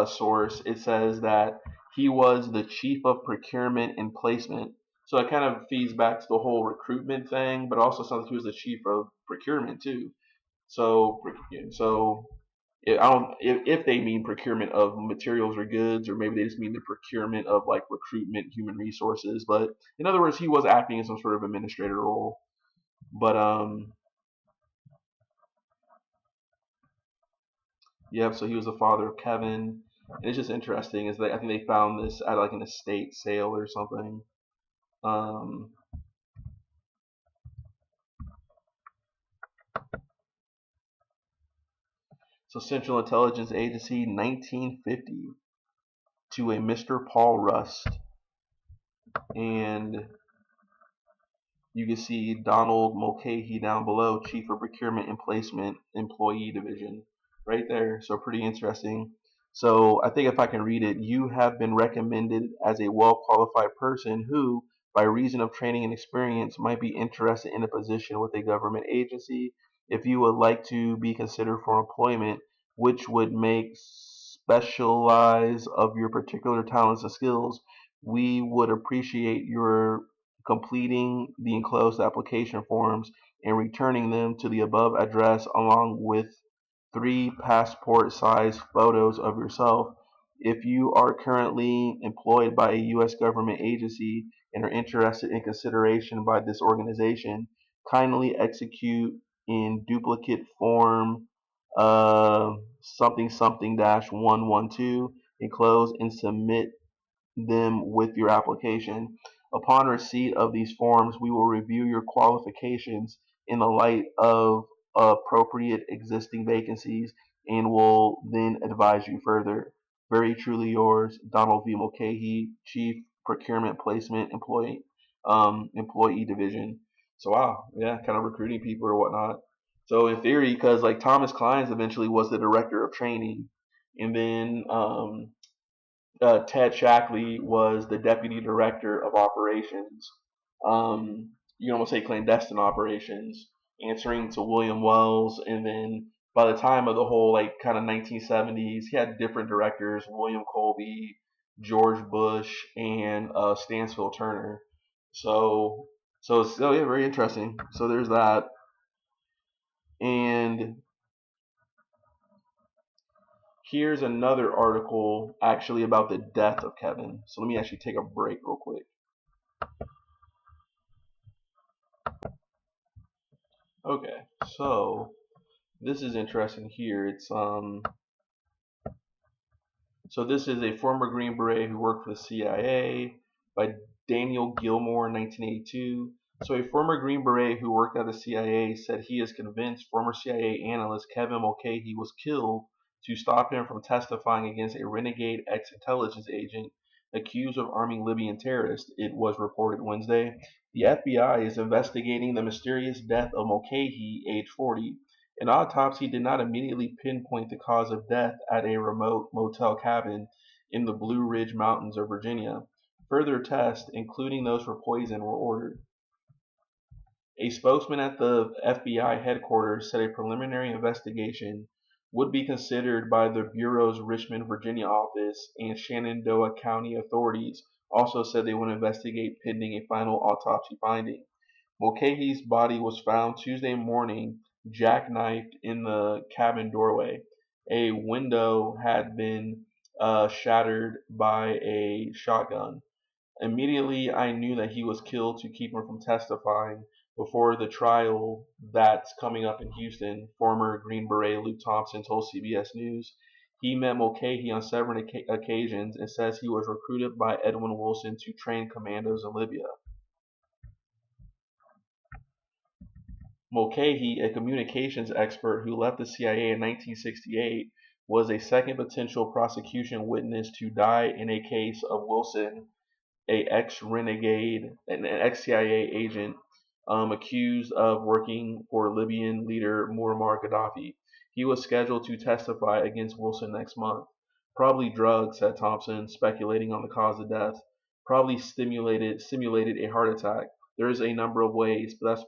source, it says that he was the chief of procurement and placement. So it kind of feeds back to the whole recruitment thing, but also something he was the chief of procurement too. So I don't if they mean procurement of materials or goods, or maybe they just mean the procurement of like recruitment, human resources. But in other words, he was acting in some sort of administrator role. But yep. So he was the father of Kevin, and it's just interesting. Is that I think they found this at like an estate sale or something. Um, so Central Intelligence Agency, 1950, to a Mr. Paul Rust, and you can see Donald Mulcahy down below, Chief of Procurement and Placement, Employee Division, right there. So pretty interesting. So I think if I can read it, you have been recommended as a well-qualified person who, by reason of training and experience, might be interested in a position with a government agency. If you would like to be considered for employment, which would make specialize of your particular talents and skills, we would appreciate your completing the enclosed application forms and returning them to the above address along with 3 passport-sized photos of yourself. If you are currently employed by a U.S. government agency and are interested in consideration by this organization, kindly execute in duplicate form something something dash 112 enclosed and submit them with your application. Upon receipt of these forms, we will review your qualifications in the light of appropriate existing vacancies and will then advise you further. Very truly yours, Donald V. Mulcahy, Chief Procurement Placement Employee Division. So wow, yeah, kind of recruiting people or whatnot. So in theory, because like Thomas Clines eventually was the director of training, and then Ted Shackley was the deputy director of operations. You can almost say clandestine operations, answering to William Wells. And then by the time of the whole like kind of 1970s, he had different directors: William Colby, George Bush, and Stansfield Turner. So So it's yeah, very interesting. So there's that, and here's another article actually about the death of Kevin. So let me actually take a break real quick. Okay, so this is interesting here. It's So this is a former Green Beret who worked for the CIA by Daniel Gilmore, 1982. So a former Green Beret who worked at the CIA said he is convinced former CIA analyst Kevin Mulcahy was killed to stop him from testifying against a renegade ex-intelligence agent accused of arming Libyan terrorists, it was reported Wednesday. The FBI is investigating the mysterious death of Mulcahy, age 40. An autopsy did not immediately pinpoint the cause of death at a remote motel cabin in the Blue Ridge Mountains of Virginia. Further tests, including those for poison, were ordered. A spokesman at the FBI headquarters said a preliminary investigation would be considered by the Bureau's Richmond, Virginia office, and Shenandoah County authorities also said they would investigate pending a final autopsy finding. Mulcahy's body was found Tuesday morning jackknifed in the cabin doorway. A window had been shattered by a shotgun. Immediately, I knew that he was killed to keep him from testifying before the trial that's coming up in Houston, former Green Beret Luke Thompson told CBS News. He met Mulcahy on several occasions and says he was recruited by Edwin Wilson to train commandos in Libya. Mulcahy, a communications expert who left the CIA in 1968, was a second potential prosecution witness to die in a case of Wilson, an ex-CIA agent accused of working for Libyan leader Muammar Gaddafi. He was scheduled to testify against Wilson next month. Probably drugs, said Thompson, speculating on the cause of death. Probably simulated a heart attack. There is a number of ways, but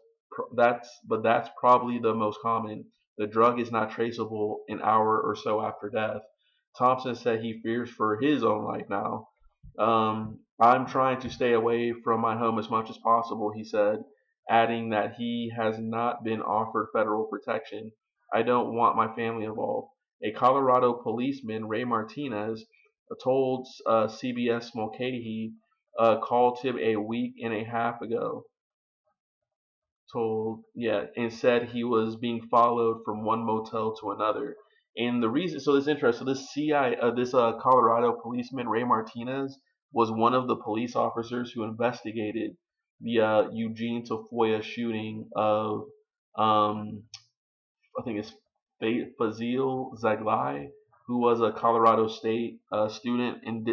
that's probably the most common. The drug is not traceable an hour or so after death. Thompson said he fears for his own life now. I'm trying to stay away from my home as much as possible, he said, adding that he has not been offered federal protection. I don't want my family involved. A Colorado policeman, Ray Martinez, told CBS Mulcahy called him a week and a half ago. And said he was being followed from one motel to another. And the reason, so it's interesting. So this Colorado policeman, Ray Martinez, was one of the police officers who investigated the Eugene Tafoya shooting of, I think it's Fazil Zaglai, who was a Colorado State student in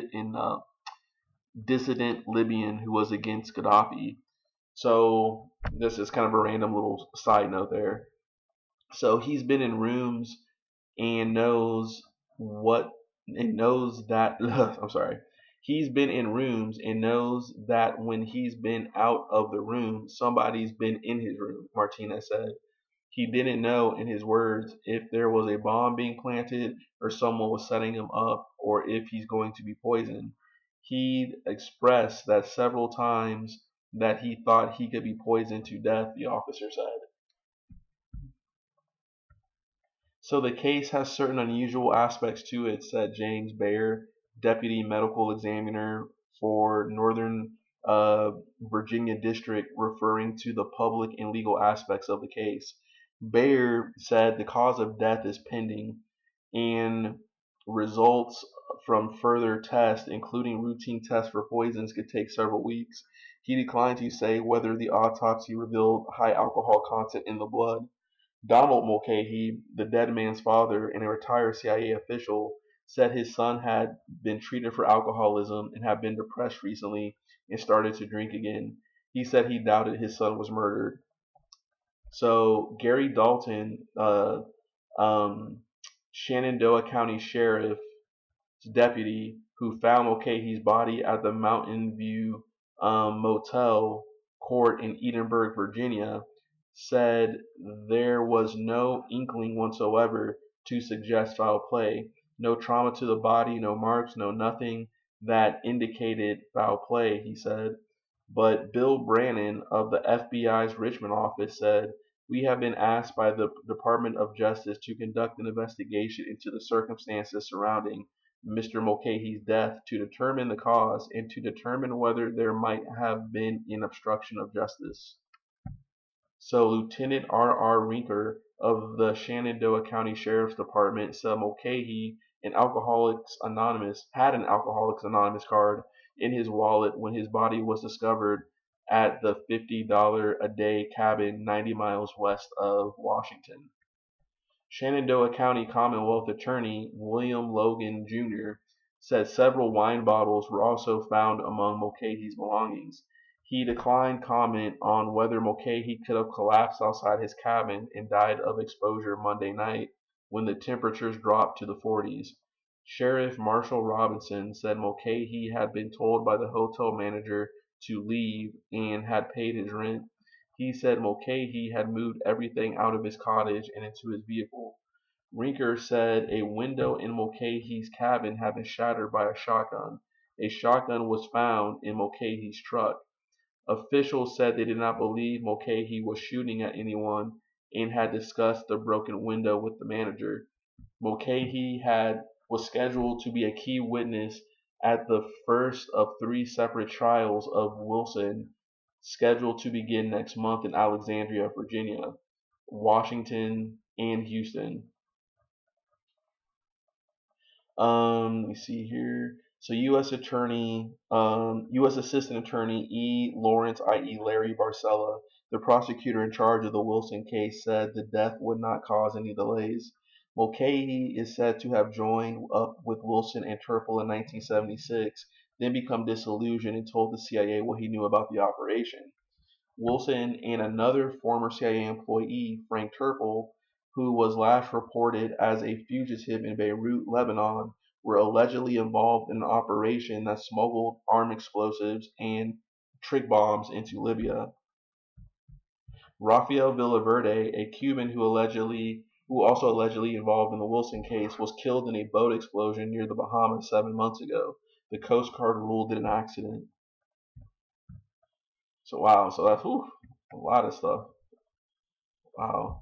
dissident Libyan who was against Gaddafi. So this is kind of a random little side note there. So he's been in rooms and knows that I'm sorry. He's been in rooms and knows that when he's been out of the room, somebody's been in his room, Martinez said. He didn't know, in his words, if there was a bomb being planted or someone was setting him up or if he's going to be poisoned. He'd expressed that several times that he thought he could be poisoned to death, the officer said. So the case has certain unusual aspects to it, said James Baer, deputy medical examiner for Northern Virginia District, referring to the public and legal aspects of the case. Baer said the cause of death is pending and results from further tests, including routine tests for poisons, could take several weeks. He declined to say whether the autopsy revealed high alcohol content in the blood. Donald Mulcahy, the dead man's father and a retired CIA official, said his son had been treated for alcoholism and had been depressed recently and started to drink again. He said he doubted his son was murdered. So Gary Dalton, Shenandoah County Sheriff's deputy who found Mulcahy's body at the Mountain View Motel Court in Edinburgh, Virginia, said there was no inkling whatsoever to suggest foul play. No trauma to the body, no marks, no nothing that indicated foul play, he said. But Bill Brannon of the FBI's Richmond office said, "We have been asked by the Department of Justice to conduct an investigation into the circumstances surrounding Mr. Mulcahy's death to determine the cause and to determine whether there might have been an obstruction of justice." So Lieutenant R.R. Rinker of the Shenandoah County Sheriff's Department said Mulcahy had an Alcoholics Anonymous card in his wallet when his body was discovered at the $50 a day cabin 90 miles west of Washington. Shenandoah County Commonwealth Attorney William Logan, Jr. said several wine bottles were also found among Mulcahy's belongings. He declined comment on whether Mulcahy could have collapsed outside his cabin and died of exposure Monday night when the temperatures dropped to the 40s. Sheriff Marshall Robinson said Mulcahy had been told by the hotel manager to leave and had paid his rent. He said Mulcahy had moved everything out of his cottage and into his vehicle. Rinker said a window in Mulcahy's cabin had been shattered by a shotgun. A shotgun was found in Mulcahy's truck. Officials said they did not believe Mulcahy was shooting at anyone and had discussed the broken window with the manager. Mulcahy was scheduled to be a key witness at the first of 3 separate trials of Wilson, scheduled to begin next month in Alexandria, Virginia, Washington, and Houston. Let me see here. So U.S. Assistant Attorney E. Lawrence, i.e. Larry Barcella, the prosecutor in charge of the Wilson case, said the death would not cause any delays. Mulcahy is said to have joined up with Wilson and Terpil in 1976, then become disillusioned and told the CIA what he knew about the operation. Wilson and another former CIA employee, Frank Terpil, who was last reported as a fugitive in Beirut, Lebanon, were allegedly involved in an operation that smuggled armed explosives and trick bombs into Libya. Rafael Villaverde, a Cuban who also allegedly involved in the Wilson case, was killed in a boat explosion near the Bahamas 7 months ago. The Coast Guard ruled it an accident. So wow, so that's a lot of stuff. Wow.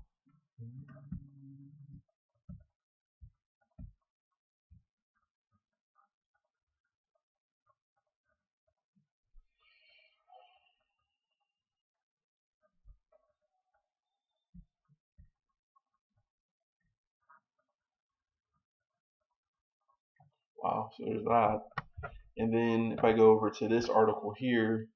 Wow, so there's that. And then if I go over to this article here,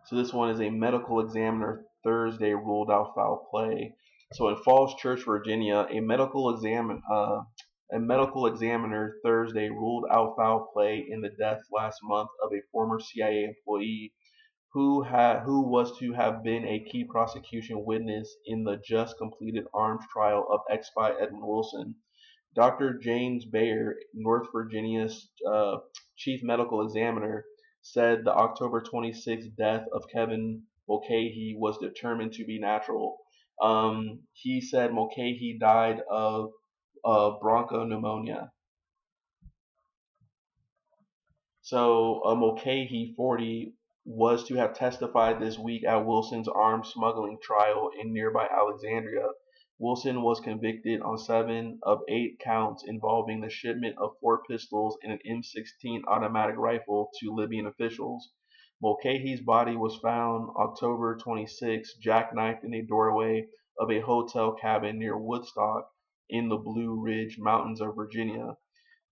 so this one is a medical examiner Thursday ruled out foul play. So in Falls Church, Virginia, a medical examiner Thursday ruled out foul play in the death last month of a former CIA employee who was to have been a key prosecution witness in the just completed arms trial of ex-spy Edwin Wilson. Dr. James Bayer, North Virginia's chief medical examiner, said the October 26th death of Kevin Mulcahy was determined to be natural. He said Mulcahy died of bronchopneumonia. So Mulcahy, 40, was to have testified this week at Wilson's arms smuggling trial in nearby Alexandria. Wilson was convicted on 7 of 8 counts involving the shipment of 4 pistols and an M16 automatic rifle to Libyan officials. Mulcahy's body was found October 26, jackknifed in a doorway of a hotel cabin near Woodstock in the Blue Ridge Mountains of Virginia.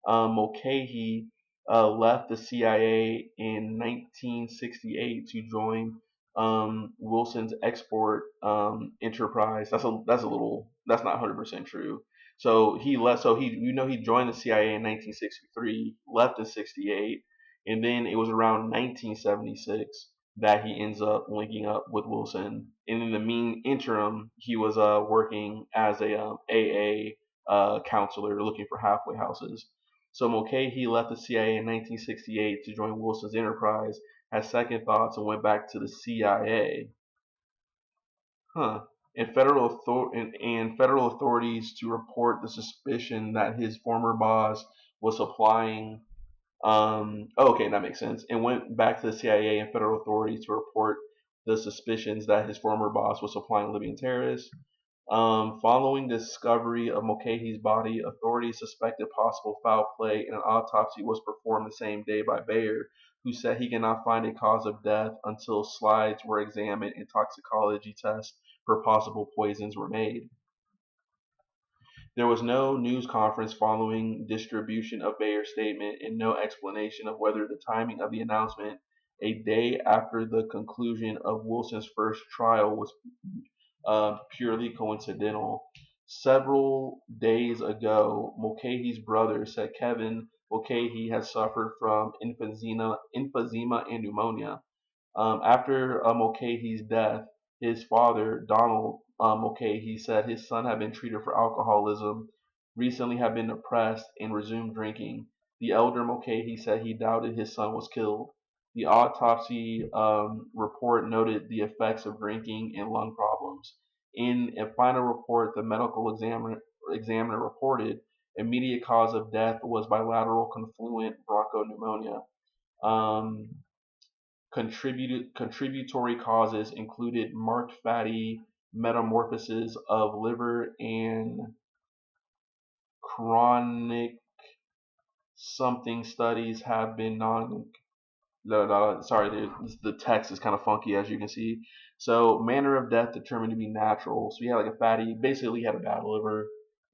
Mulcahy left the CIA in 1968 to join Wilson's export enterprise. That's not 100% true. So he left. So he joined the CIA in 1963, left in 68, and then it was around 1976 that he ends up linking up with Wilson. And in the interim, he was working as a AA counselor, looking for halfway houses. So Mulcahy left the CIA in 1968 to join Wilson's enterprise, had second thoughts, and went back to the CIA. Huh, and federal authorities to report the suspicion that his former boss was supplying. Okay, that makes sense. And went back to the CIA and federal authorities to report the suspicions that his former boss was supplying Libyan terrorists. Following discovery of Mulcahy's body, authorities suspected possible foul play, and an autopsy was performed the same day by Bayer, who said he cannot find a cause of death until slides were examined and toxicology tests for possible poisons were made. There was no news conference following distribution of Bayer's statement and no explanation of whether the timing of the announcement, a day after the conclusion of Wilson's first trial, was purely coincidental. Several days ago, Mulcahy's brother said Kevin Mulcahy had suffered from emphysema and pneumonia. After Mulcahy's death, his father, Donald Mulcahy, said his son had been treated for alcoholism, recently had been depressed, and resumed drinking. The elder Mulcahy said he doubted his son was killed. The autopsy report noted the effects of drinking and lung problems. In a final report, the medical examiner reported immediate cause of death was bilateral confluent bronchopneumonia. Contributory causes included marked fatty metamorphosis of liver and chronic something. Studies have been the text is kind of funky, as you can see. So, manner of death determined to be natural. So he had like a fatty, basically he had a bad liver,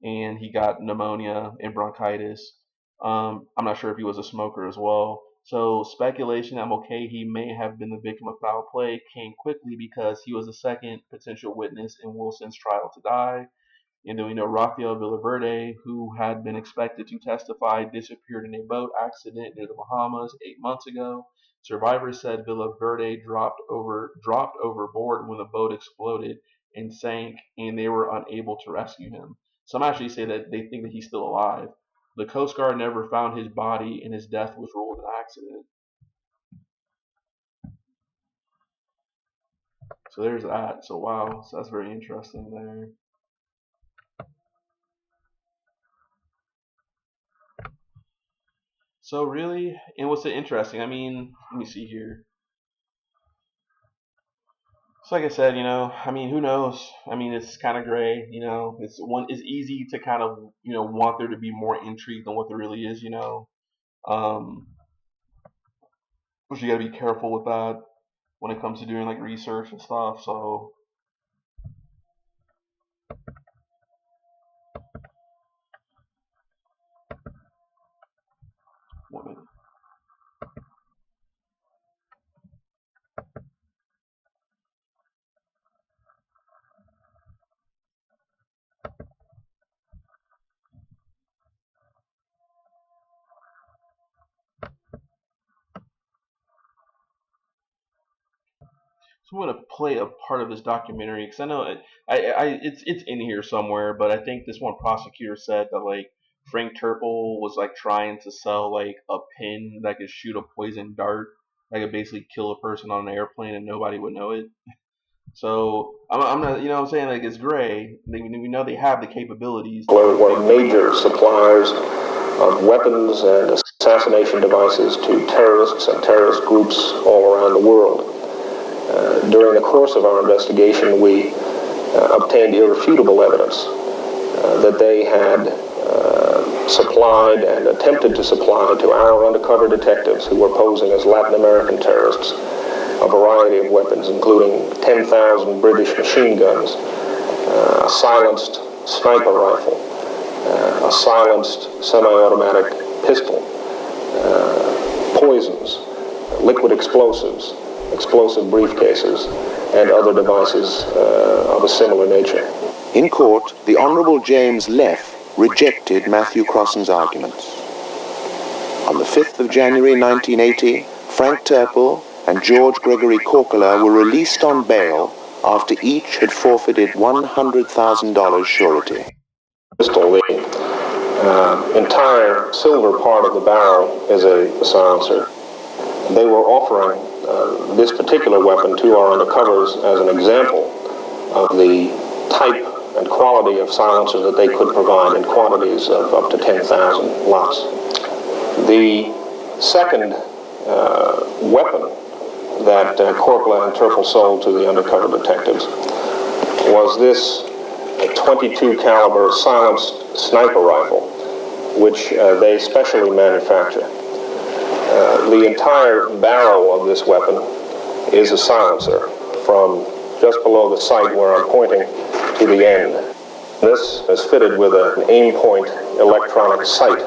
and he got pneumonia and bronchitis. I'm not sure if he was a smoker as well. So speculation that Mulcahy may have been the victim of foul play came quickly because he was the second potential witness in Wilson's trial to die. And then we know Rafael Villaverde, who had been expected to testify, disappeared in a boat accident near the Bahamas 8 months ago. Survivors said Villaverde dropped overboard when the boat exploded and sank, and they were unable to rescue him. Some actually say that they think that he's still alive. The Coast Guard never found his body, and his death was ruled an accident. So there's that. So wow, so that's very interesting there. So really, and what's interesting? I mean, let me see here. So like I said, I mean, who knows? I mean, it's kind of gray. It's easy to kind of want there to be more intrigue than what there really is. Um, but you got to be careful with that when it comes to doing like research and stuff. So. One minute. So I'm gonna play a part of this documentary because I know it's in here somewhere, but I think this one prosecutor said that like Frank Terpil was like trying to sell like a pin that could shoot a poison dart that could basically kill a person on an airplane and nobody would know it. So I'm not, what I'm saying, like it's gray. We know they have the capabilities. Were major suppliers of weapons and assassination devices to terrorists and terrorist groups all around the world. During the course of our investigation, we obtained irrefutable evidence that they had supplied and attempted to supply to our undercover detectives who were posing as Latin American terrorists a variety of weapons, including 10,000 British machine guns, a silenced sniper rifle, a silenced semi-automatic pistol, poisons, liquid explosives, explosive briefcases, and other devices of a similar nature. In court, the Honourable James Leff rejected Matthew Crosson's arguments. On the 5th of January 1980, Frank Terpil and George Gregory Corcola were released on bail after each had forfeited $100,000 surety. The entire silver part of the barrel is a silencer. They were offering this particular weapon to our undercovers as an example of the type and quality of silencer that they could provide in quantities of up to 10,000 lots. The second weapon that Corporal and Terpil sold to the undercover detectives was this 22 caliber silenced sniper rifle, which they specially manufacture. The entire barrel of this weapon is a silencer from just below the sight where I'm pointing to the end. This is fitted with an aim point electronic sight.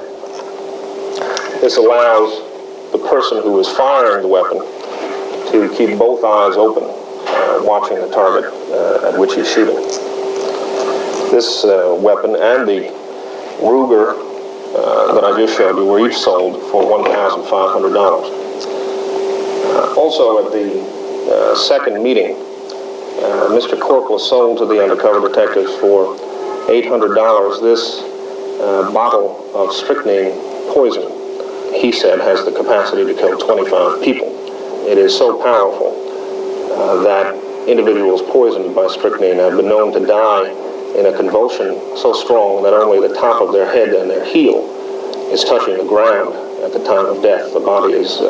This allows the person who is firing the weapon to keep both eyes open, watching the target at which he's shooting. This weapon and the Ruger that I just showed you were each sold for $1,500. Also at the second meeting, Mr. Corporal sold to the undercover detectives for $800 this bottle of strychnine poison. He said has the capacity to kill 25 people. It is so powerful that individuals poisoned by strychnine have been known to die in a convulsion so strong that only the top of their head and their heel is touching the ground at the time of death. The body is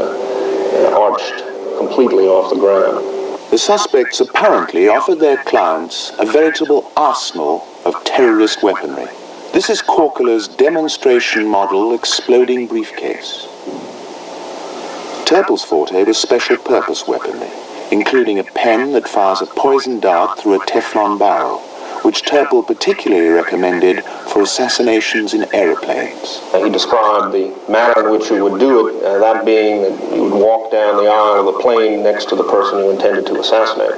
arched completely off the ground. The suspects apparently offered their clients a veritable arsenal of terrorist weaponry. This is Corkula's demonstration model exploding briefcase. Terpil's forte was special purpose weaponry, including a pen that fires a poison dart through a Teflon barrel, which Terpil particularly recommended for assassinations in aeroplanes. He described the manner in which you would do it, that being that you would walk down the aisle of the plane next to the person you intended to assassinate.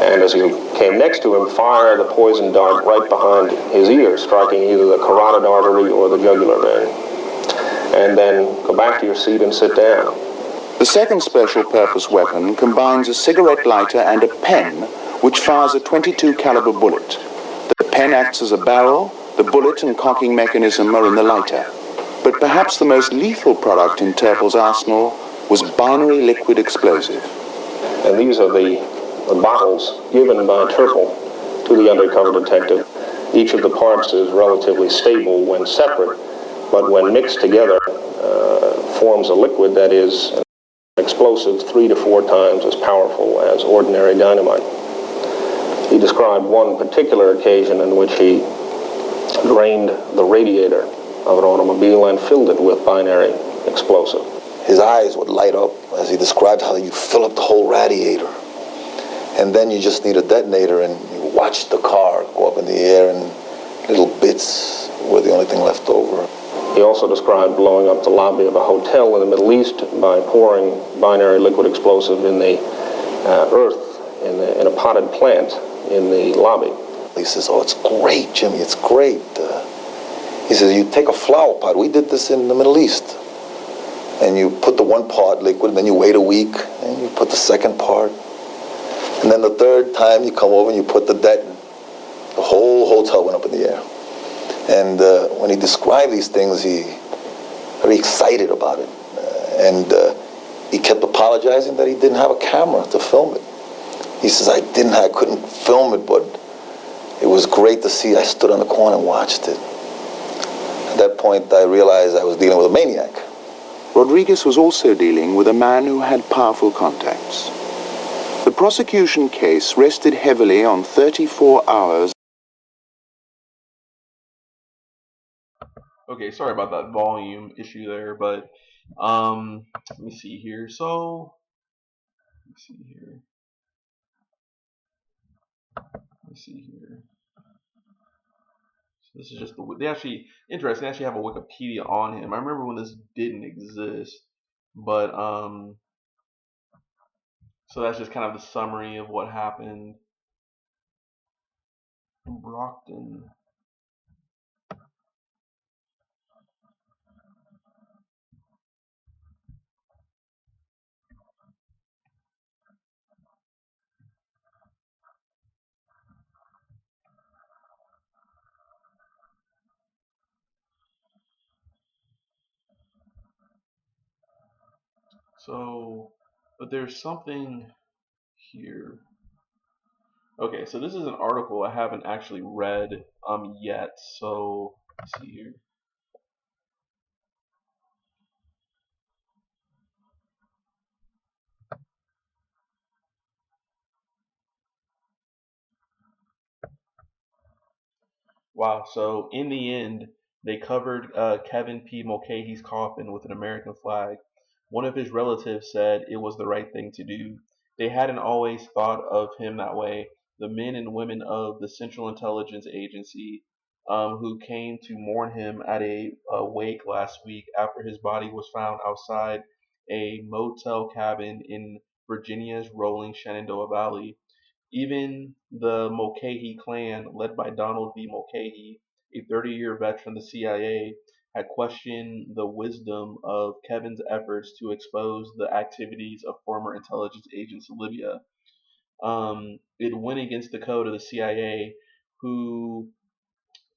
And as you came next to him, fire the poison dart right behind his ear, striking either the carotid artery or the jugular vein. And then go back to your seat and sit down. The second special purpose weapon combines a cigarette lighter and a pen which fires a .22 caliber bullet. The pen acts as a barrel, the bullet and cocking mechanism are in the lighter. But perhaps the most lethal product in Terpil's arsenal was binary liquid explosive. And these are the bottles given by Terpil to the undercover detective. Each of the parts is relatively stable when separate, but when mixed together forms a liquid that is explosive 3 to 4 times as powerful as ordinary dynamite. He described one particular occasion in which he drained the radiator of an automobile and filled it with binary explosive. His eyes would light up as he described how you fill up the whole radiator. And then you just need a detonator and you watch the car go up in the air and little bits were the only thing left over. He also described blowing up the lobby of a hotel in the Middle East by pouring binary liquid explosive in the earth in a potted plant in the lobby. He says, "Oh, it's great, Jimmy, it's great." He says, "You take a flower pot. We did this in the Middle East. And you put the one part liquid, and then you wait a week, and you put the second part. And then the third time you come over and you put the detonant. The whole hotel went up in the air." And when he described these things, he very excited about it. And he kept apologizing that he didn't have a camera to film it. He says, I couldn't film it, but it was great to see. I stood on the corner and watched it. At that point, I realized I was dealing with a maniac. Rodriguez was also dealing with a man who had powerful contacts. The prosecution case rested heavily on 34 hours. Okay, sorry about that volume issue there, but let me see here. So, let me see here. So this is just they actually interesting. They actually have a Wikipedia on him. I remember when this didn't exist, but so that's just kind of the summary of what happened. Brockton. So, but there's something here. Okay, so this is an article I haven't actually read yet. So let's see here. Wow. So in the end, they covered Kevin P. Mulcahy's coffin with an American flag. One of his relatives said it was the right thing to do. They hadn't always thought of him that way. The men and women of the Central Intelligence Agency, who came to mourn him at a wake last week after his body was found outside a motel cabin in Virginia's rolling Shenandoah Valley. Even the Mulcahy clan, led by Donald B. Mulcahy, a 30-year veteran of the CIA, had questioned the wisdom of Kevin's efforts to expose the activities of former intelligence agents in Libya. It went against the code of the CIA, who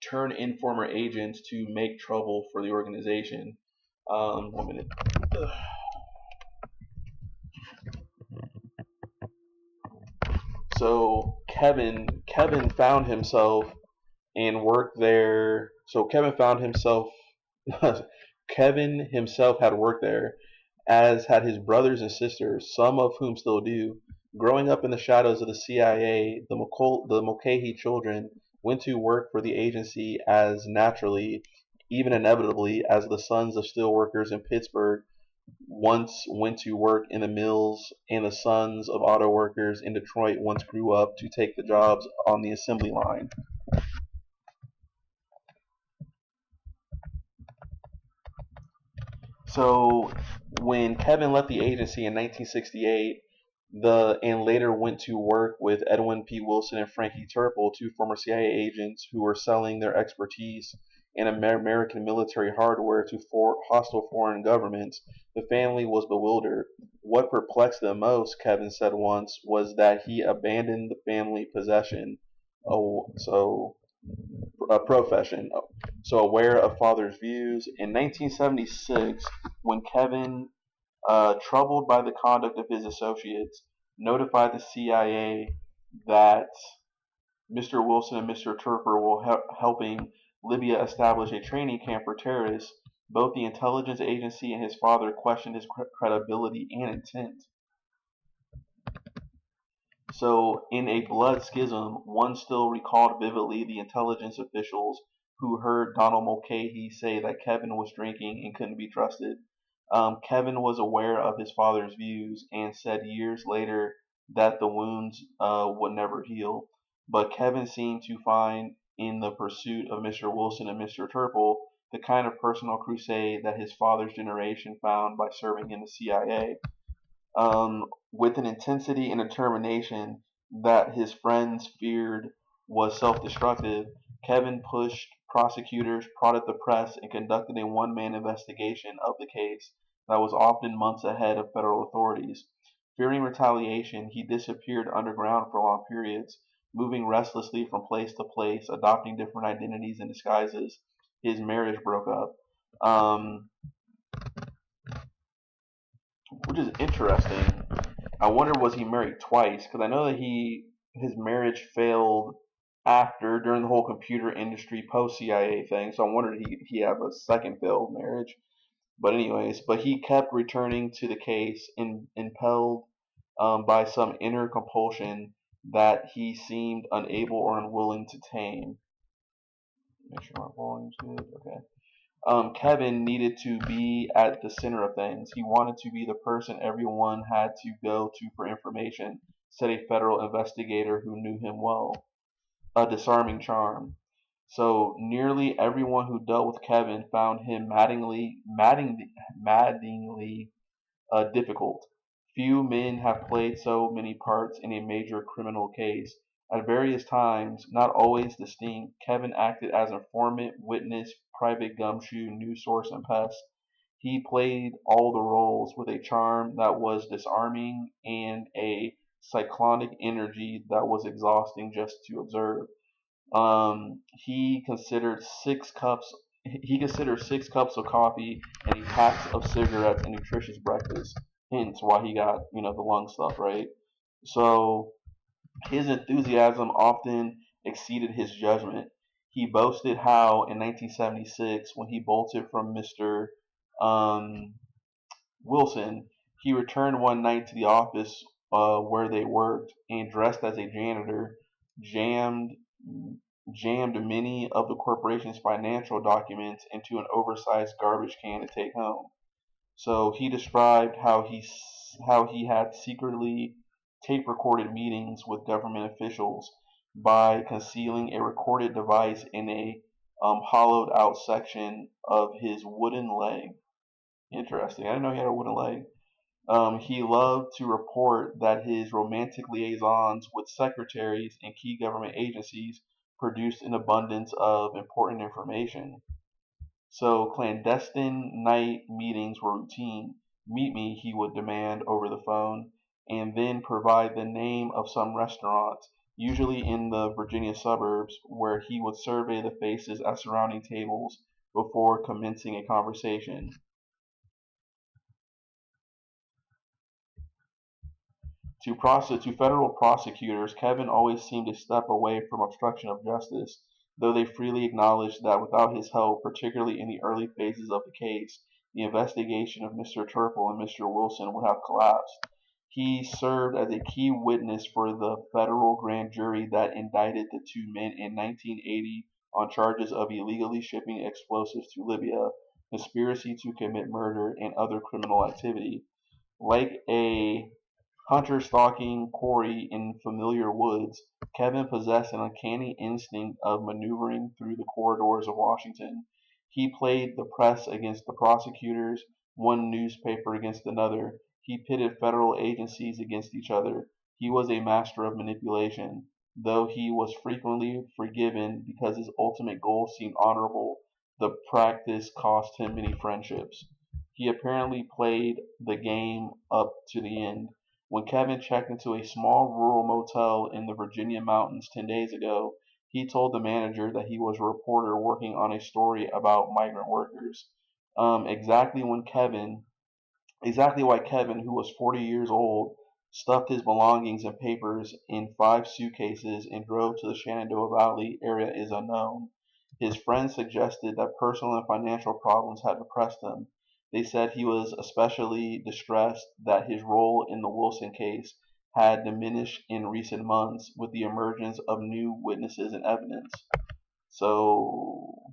turn in former agents to make trouble for the organization. 1 minute. So Kevin found himself and worked there. So Kevin himself had worked there, as had his brothers and sisters, some of whom still do. Growing up in the shadows of the CIA, the Mulcahy children went to work for the agency as naturally, even inevitably, as the sons of steelworkers in Pittsburgh once went to work in the mills, and the sons of auto workers in Detroit once grew up to take the jobs on the assembly line. So when Kevin left the agency in 1968, and later went to work with Edwin P. Wilson and Frank Terpil, two former CIA agents who were selling their expertise in American military hardware to hostile foreign governments, the family was bewildered. What perplexed them most, Kevin said once, was that he abandoned the family possession. Oh, so a profession. So aware of father's views. In 1976, when Kevin, troubled by the conduct of his associates, notified the CIA that Mr. Wilson and Mr. Terpil were helping Libya establish a training camp for terrorists, both the intelligence agency and his father questioned his credibility and intent. So, in a blood schism, one still recalled vividly the intelligence officials who heard Donald Mulcahy say that Kevin was drinking and couldn't be trusted. Kevin was aware of his father's views and said years later that the wounds would never heal. But Kevin seemed to find in the pursuit of Mr. Wilson and Mr. Turple the kind of personal crusade that his father's generation found by serving in the CIA. With an intensity and determination that his friends feared was self-destructive, Kevin pushed prosecutors, prodded the press, and conducted a one-man investigation of the case that was often months ahead of federal authorities. Fearing retaliation, he disappeared underground for long periods, moving restlessly from place to place, adopting different identities and disguises. His marriage broke up. Which is interesting. I wonder, was he married twice? Because I know that his marriage failed after, during the whole computer industry post CIA thing. So I wondered he had a second failed marriage. But anyways, he kept returning to the case, impelled by some inner compulsion that he seemed unable or unwilling to tame. Make sure my volume's good. Okay. Kevin needed to be at the center of things. He wanted to be the person everyone had to go to for information, said a federal investigator who knew him well. A disarming charm. So nearly everyone who dealt with Kevin found him maddeningly difficult. Few men have played so many parts in a major criminal case. At various times, not always distinct, Kevin acted as informant, witness, private gumshoe, news source, and pest. He played all the roles with a charm that was disarming and a cyclonic energy that was exhausting just to observe. He considered six cups. He considered 6 cups of coffee and a pack of cigarettes a nutritious breakfast. Hence why he got the lung stuff, right? So His enthusiasm often exceeded his judgment. He boasted how, in 1976, when he bolted from Mr. Um, Wilson, he returned one night to the office where they worked and, dressed as a janitor, jammed jammed many of the corporation's financial documents into an oversized garbage can to take home. So he described how he had secretly tape recorded meetings with government officials by concealing a recorded device in a hollowed out section of his wooden leg. Interesting. I didn't know he had a wooden leg. He loved to report that his romantic liaisons with secretaries and key government agencies produced an abundance of important information. So clandestine night meetings were routine. Meet me, he would demand over the phone, and then provide the name of some restaurant, usually in the Virginia suburbs, where he would survey the faces at surrounding tables before commencing a conversation. To federal prosecutors, Kevin always seemed a step away from obstruction of justice, though they freely acknowledged that without his help, particularly in the early phases of the case, the investigation of Mr. Terpil and Mr. Wilson would have collapsed. He served as a key witness for the federal grand jury that indicted the two men in 1980 on charges of illegally shipping explosives to Libya, conspiracy to commit murder, and other criminal activity. Like a hunter stalking quarry in familiar woods, Kevin possessed an uncanny instinct of maneuvering through the corridors of Washington. He played the press against the prosecutors, one newspaper against another. He pitted federal agencies against each other. He was a master of manipulation. Though he was frequently forgiven because his ultimate goal seemed honorable, the practice cost him many friendships. He apparently played the game up to the end. When Kevin checked into a small rural motel in the Virginia mountains 10 days ago, he told the manager that he was a reporter working on a story about migrant workers. Exactly when Kevin Exactly why Kevin, who was 40 years old, stuffed his belongings and papers in 5 suitcases and drove to the Shenandoah Valley area is unknown. His friends suggested that personal and financial problems had depressed him. They said he was especially distressed that his role in the Wilson case had diminished in recent months with the emergence of new witnesses and evidence. So,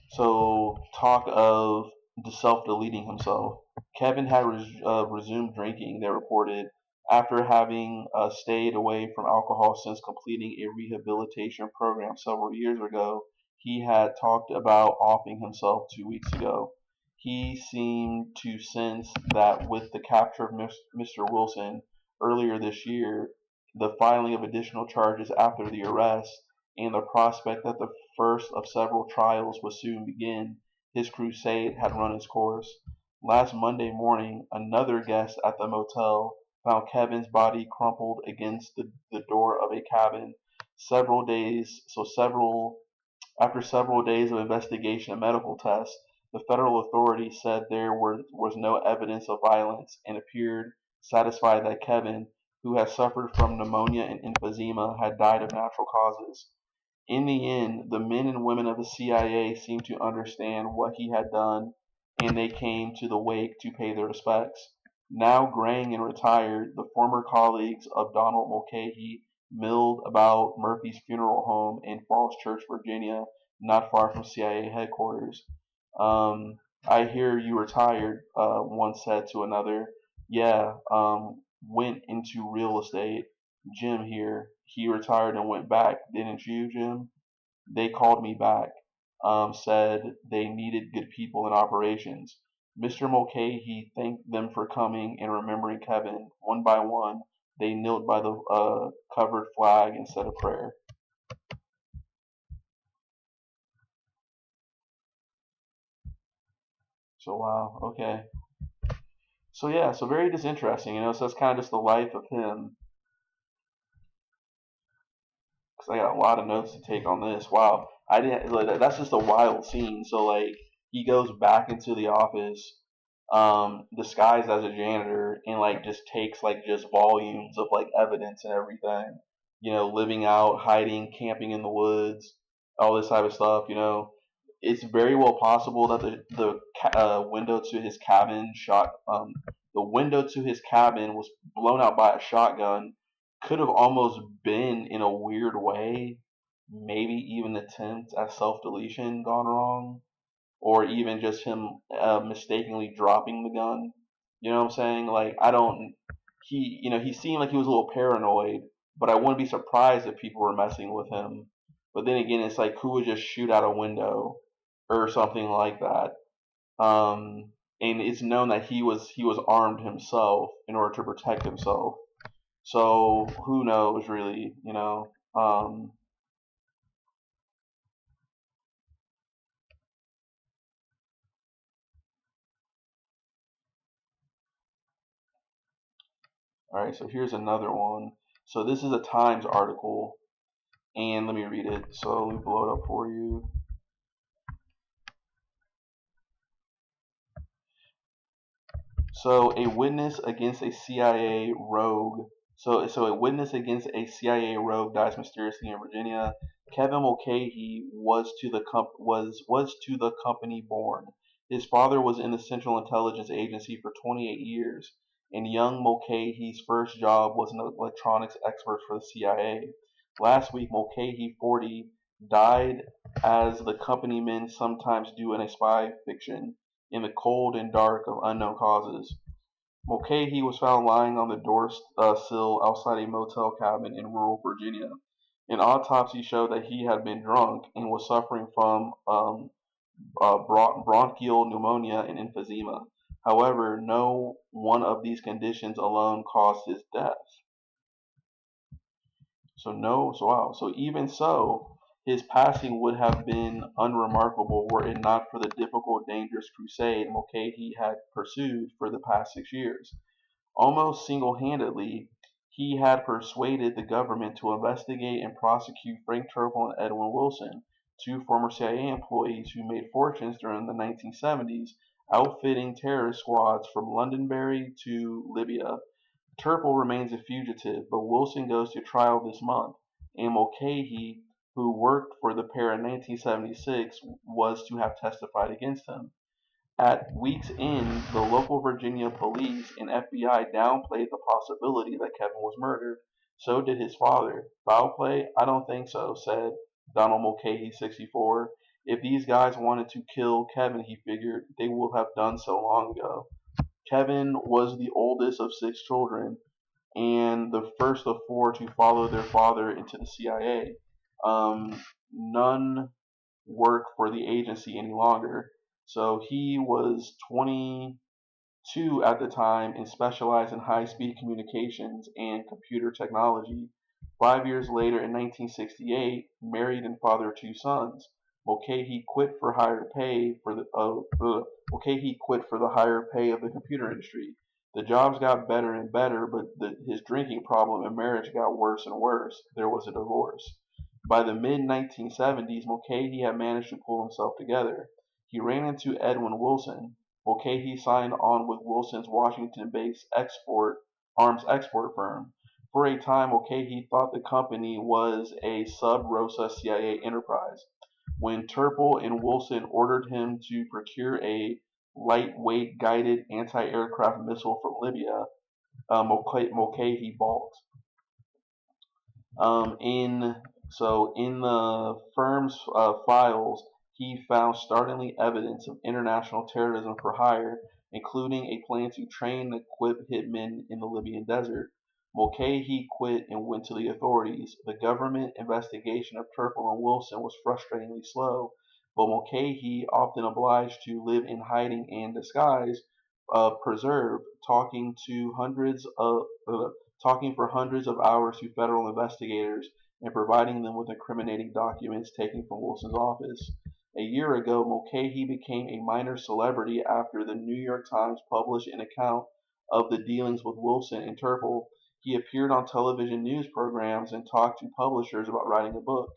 So, talk of self-deleting himself. Kevin had resumed drinking, they reported, after having stayed away from alcohol since completing a rehabilitation program several years ago. He had talked about offing himself 2 weeks ago. He seemed to sense that with the capture of Mr. Wilson earlier this year, the filing of additional charges after the arrest, and the prospect that the first of several trials would soon begin, his crusade had run its course. Last Monday morning, another guest at the motel found Kevin's body crumpled against the door of a cabin. Several days, so several After several days of investigation and medical tests, the federal authorities said was no evidence of violence and appeared satisfied that Kevin, who had suffered from pneumonia and emphysema, had died of natural causes. In the end, the men and women of the CIA seemed to understand what he had done, and they came to the wake to pay their respects. Now graying and retired, the former colleagues of Donald Mulcahy milled about Murphy's funeral home in Falls Church, Virginia, not far from CIA headquarters. I hear you retired, one said to another. Yeah, went into real estate. Jim here. He retired and went back, didn't you, Jim? They called me back, said they needed good people in operations. Mr. Mulcahy thanked them for coming and remembering Kevin. One by one, they knelt by the covered flag and said a prayer. So, wow, okay. So, yeah, so very disinteresting, so that's kind of just the life of him. Because I got a lot of notes to take on this. Wow, I didn't. Like, that's just a wild scene. So, like, he goes back into the office. disguised as a janitor and like just takes like just volumes of like evidence and everything. Living out, hiding, camping in the woods, all this type of stuff. It's very well possible that the window to his cabin the window to his cabin was blown out by a shotgun. Could have almost been in a weird way, maybe even attempt at self deletion gone wrong, or even just him mistakenly dropping the gun. You know what I'm saying? Like I don't. He seemed like he was a little paranoid, but I wouldn't be surprised if people were messing with him. But then again, it's like who would just shoot out a window or something like that. And it's known that he was armed himself in order to protect himself. So who knows, really? All right, so here's another one. So this is a Times article, and let me read it. So let me blow it up for you. So a witness against a CIA rogue. So a witness against a CIA rogue dies mysteriously in Virginia. Kevin Mulcahy was to the company born. His father was in the Central Intelligence Agency for 28 years, and young Mulcahy's first job was an electronics expert for the CIA. Last week, Mulcahy, 40, died as the company men sometimes do in a spy fiction, in the cold and dark of unknown causes. Mulcahy was found lying on the door sill outside a motel cabin in rural Virginia. An autopsy showed that he had been drunk and was suffering from bronchial pneumonia and emphysema. However, no one of these conditions alone caused his death. So even so, his passing would have been unremarkable were it not for the difficult, dangerous crusade Mulcahy had pursued for the past 6 years. Almost single-handedly, he had persuaded the government to investigate and prosecute Frank Terpil and Edwin Wilson, two former CIA employees who made fortunes during the 1970s outfitting terrorist squads from Londonderry to Libya. Terpil remains a fugitive, but Wilson goes to trial this month, and Mulcahy, who worked for the pair in 1976, was to have testified against him. At week's end, the local Virginia police and FBI downplayed the possibility that Kevin was murdered. So did his father. Foul play? I don't think so, said Donald Mulcahy, 64. If these guys wanted to kill Kevin, he figured, they would have done so long ago. Kevin was the oldest of 6 children and the first of 4 to follow their father into the CIA. None work for the agency any longer. So he was 22 at the time and specialized in high speed communications and computer technology. 5 years later, in 1968, married and father of 2 sons. Mulcahy quit for higher pay for the Mulcahy quit for the higher pay of the computer industry. The jobs got better and better, but his drinking problem and marriage got worse and worse. There was a divorce. By the mid 1970s, Mulcahy had managed to pull himself together. He ran into Edwin Wilson. Mulcahy signed on with Wilson's Washington-based arms export firm. For a time, Mulcahy thought the company was a sub-rosa CIA enterprise. When Terpil and Wilson ordered him to procure a lightweight guided anti-aircraft missile from Libya, Mulcahy balked. In the firm's files, he found startling evidence of international terrorism for hire, including a plan to train and equip hitmen in the Libyan desert. Mulcahy quit and went to the authorities. The government investigation of Terpil and Wilson was frustratingly slow, but Mulcahy, often obliged to live in hiding and disguise, preserved, talking for hundreds of hours to federal investigators and providing them with incriminating documents taken from Wilson's office. A year ago, Mulcahy became a minor celebrity after the New York Times published an account of the dealings with Wilson and Terpil. He appeared on television news programs and talked to publishers about writing a book.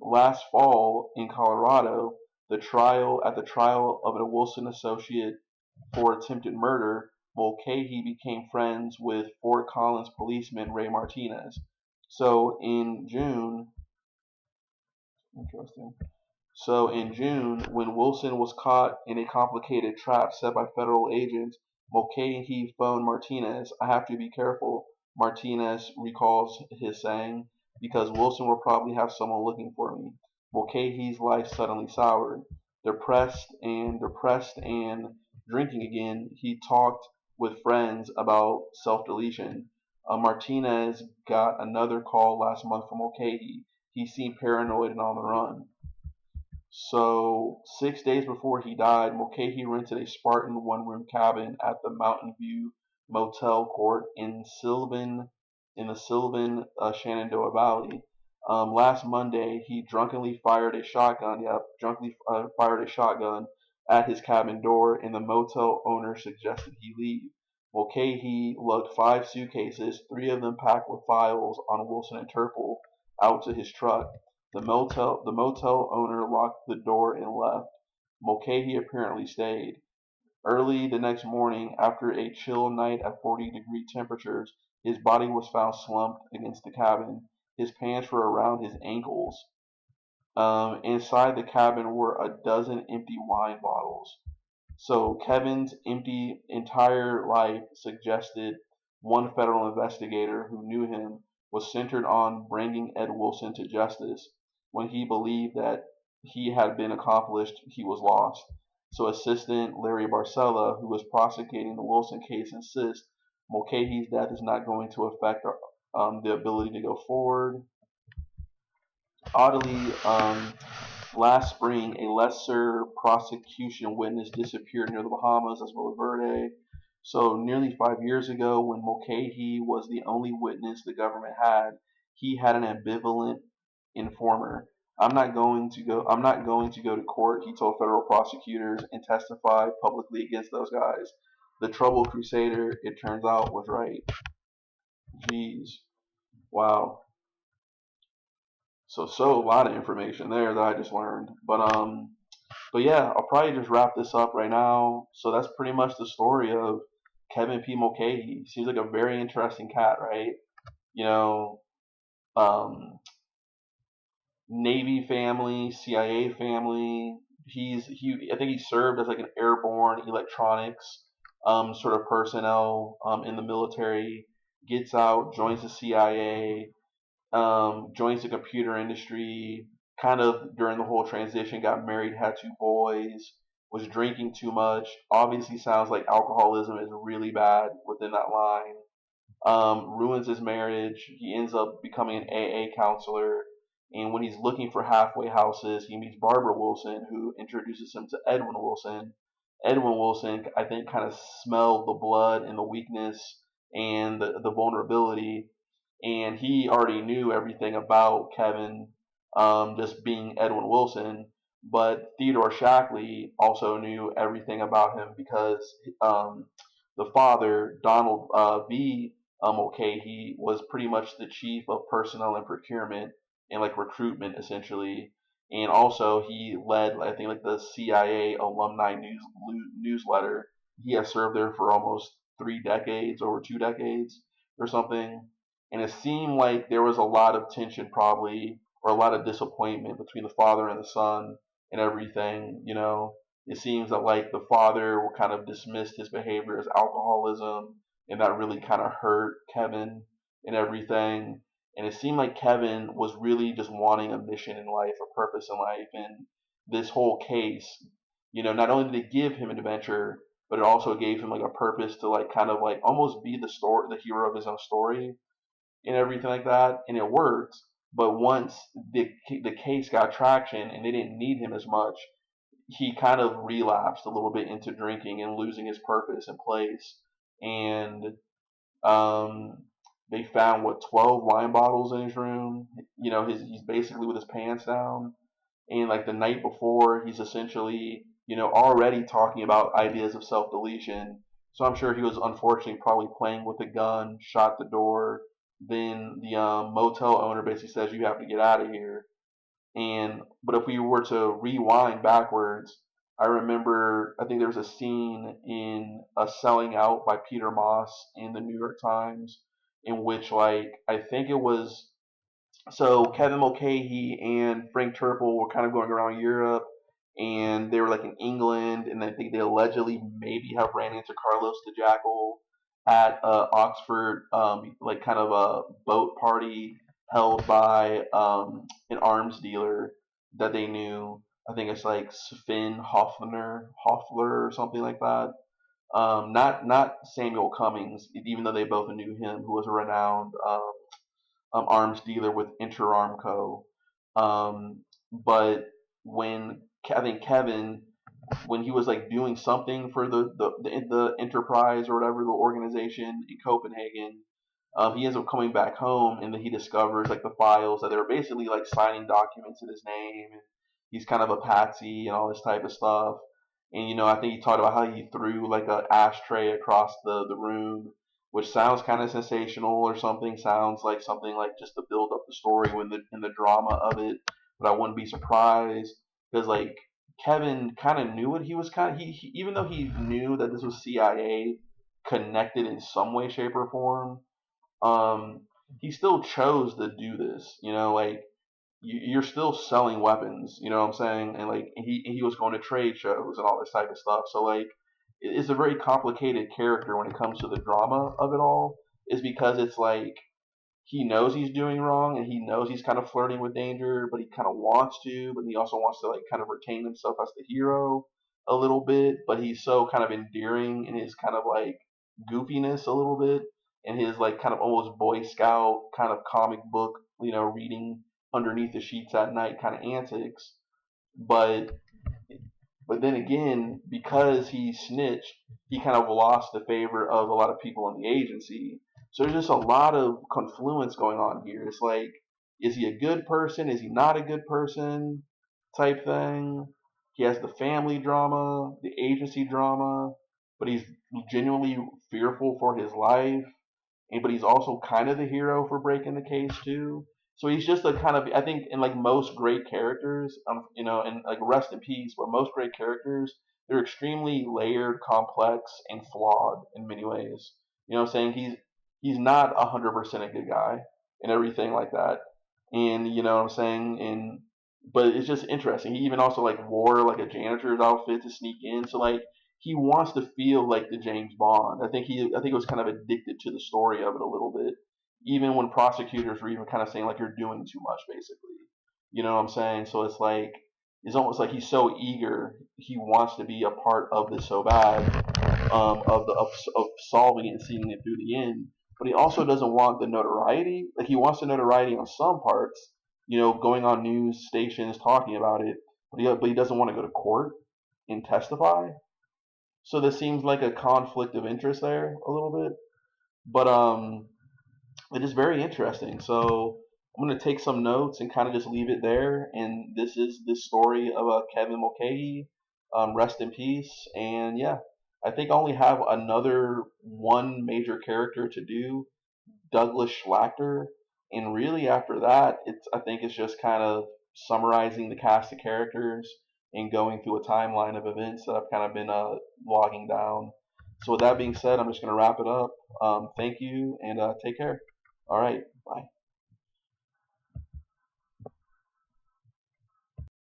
Last fall in Colorado, the trial of a Wilson associate for attempted murder, Mulcahy became friends with Fort Collins policeman Ray Martinez. So in June, interesting. So in June, when Wilson was caught in a complicated trap set by federal agents, Mulcahy phoned Martinez. I have to be careful, Martinez recalls his saying, because Wilson will probably have someone looking for me. Mulcahy's life suddenly soured. Depressed and drinking again, he talked with friends about self-deletion. Martinez got another call last month from Mulcahy. He seemed paranoid and on the run. So 6 days before he died, Mulcahy rented a Spartan one-room cabin at the Mountain View Motel Court in the Sylvan Shenandoah Valley. Last Monday, he drunkenly fired a shotgun. Yep, drunkenly fired a shotgun at his cabin door, and the motel owner suggested he leave. Mulcahy lugged 5 suitcases, 3 of them packed with files on Wilson and Terpil, out to his truck. The motel owner locked the door and left. Mulcahy apparently stayed. Early the next morning, after a chill night at 40-degree temperatures, his body was found slumped against the cabin. His pants were around his ankles. Inside the cabin were a dozen empty wine bottles. So Kevin's entire life suggested one federal investigator who knew him was centered on bringing Ed Wilson to justice. When he believed that he had been accomplished, he was lost. So Assistant Larry Barcella, who was prosecuting the Wilson case, insists Mulcahy's death is not going to affect the ability to go forward. Oddly, last spring, a lesser prosecution witness disappeared near the Bahamas, as well as Verde. So nearly 5 years ago, when Mulcahy was the only witness the government had, he had an ambivalent informer. I'm not going to go to court, he told federal prosecutors, and testify publicly against those guys. The troubled crusader, it turns out, was right. Jeez. Wow. So a lot of information there that I just learned. But yeah, I'll probably just wrap this up right now. So that's pretty much the story of Kevin P. Mulcahy. Seems like a very interesting cat, right? You know, um, Navy family, CIA family. I think he served as like an airborne electronics sort of personnel in the military. Gets out, joins the CIA, joins the computer industry, kind of during the whole transition, got married, had 2 boys, was drinking too much. Obviously, sounds like alcoholism is really bad within that line. Ruins his marriage. He ends up becoming an AA counselor. And when he's looking for halfway houses, he meets Barbara Wilson, who introduces him to Edwin Wilson. Edwin Wilson, I think, kind of smelled the blood and the weakness and the vulnerability, and he already knew everything about Kevin, just being Edwin Wilson. But Theodore Shackley also knew everything about him because the father, Donald V. Mulcahy, was pretty much the chief of personnel and procurement and like recruitment essentially. And also he led, I think, like the CIA alumni newsletter. He has served there for almost 3 decades, over 2 decades or something. And it seemed like there was a lot of tension, probably, or a lot of disappointment between the father and the son and everything. It seems that like the father kind of dismissed his behavior as alcoholism, and that really kind of hurt Kevin and everything. And it seemed like Kevin was really just wanting a mission in life, a purpose in life, and this whole case, not only did it give him an adventure, but it also gave him like a purpose to like kind of like almost be the hero of his own story and everything like that, and it worked. But once the case got traction and they didn't need him as much, he kind of relapsed a little bit into drinking and losing his purpose and place. And um, they found 12 wine bottles in his room. He's basically with his pants down. And like the night before, he's essentially already talking about ideas of self-deletion. So I'm sure he was unfortunately probably playing with a gun, shot the door. Then the motel owner basically says you have to get out of here. But if we were to rewind backwards, I remember, I think there was a scene in a Selling Out by Peter Moss in the New York Times, in which, like, I think it was, so Kevin Mulcahy and Frank Terpil were kind of going around Europe, and they were like in England, and I think they allegedly maybe have ran into Carlos de Jackal at Oxford, like kind of a boat party held by an arms dealer that they knew. I think it's like Sven Hoffler or something like that. Not Samuel Cummings, even though they both knew him, who was a renowned arms dealer with Interarmco. But when I think Kevin, when he was like doing something for the enterprise or whatever, the organization in Copenhagen, he ends up coming back home, and then he discovers like the files that they're basically like signing documents in his name, and he's kind of a patsy and all this type of stuff. And I think he talked about how he threw like a ashtray across the room, which sounds kind of sensational or something. Sounds like something like just to build up the story when in the drama of it. But I wouldn't be surprised because like Kevin kind of knew what he was kind of he even though he knew that this was CIA connected in some way, shape, or form. Um, he still chose to do this. Like you're still selling weapons. You know what I'm saying? And like he was going to trade shows and all this type of stuff. So like it's a very complicated character when it comes to the drama of it all. Is because it's like he knows he's doing wrong and he knows he's kind of flirting with danger, but he kind of wants to, but he also wants to like kind of retain himself as the hero a little bit, but he's so kind of endearing in his kind of like goofiness a little bit and his like kind of almost Boy Scout kind of comic book, reading underneath the sheets at night kind of antics. But then again, because he snitched, he kind of lost the favor of a lot of people in the agency. So there's just a lot of confluence going on here. It's like, is he a good person? Is he not a good person? Type thing. He has the family drama, the agency drama, but he's genuinely fearful for his life. But he's also kind of the hero for breaking the case too. So he's just a kind of, I think, in like most great characters, and like rest in peace, but most great characters, they're extremely layered, complex, and flawed in many ways. You know what I'm saying? He's not 100% a good guy and everything like that. And you know what I'm saying? And but it's just interesting. He even also like wore like a janitor's outfit to sneak in. So like he wants to feel like the James Bond. I think it was kind of addicted to the story of it a little bit. Even when prosecutors were even kind of saying like you're doing too much, basically. You know what I'm saying? So it's almost like he's so eager. He wants to be a part of this so bad, of solving it and seeing it through the end. But he also doesn't want the notoriety. Like he wants the notoriety on some parts, going on news stations talking about it. But he doesn't want to go to court and testify. So there seems like a conflict of interest there a little bit. But it is very interesting. So I'm going to take some notes and kind of just leave it there. And this is the story of Kevin Mulcahy. Rest in peace. And yeah, I think I only have another one major character to do, Douglas Schlachter. And really after that, I think it's just kind of summarizing the cast of characters and going through a timeline of events that I've kind of been logging down. So with that being said, I'm just going to wrap it up. Thank you and take care. All right. Bye.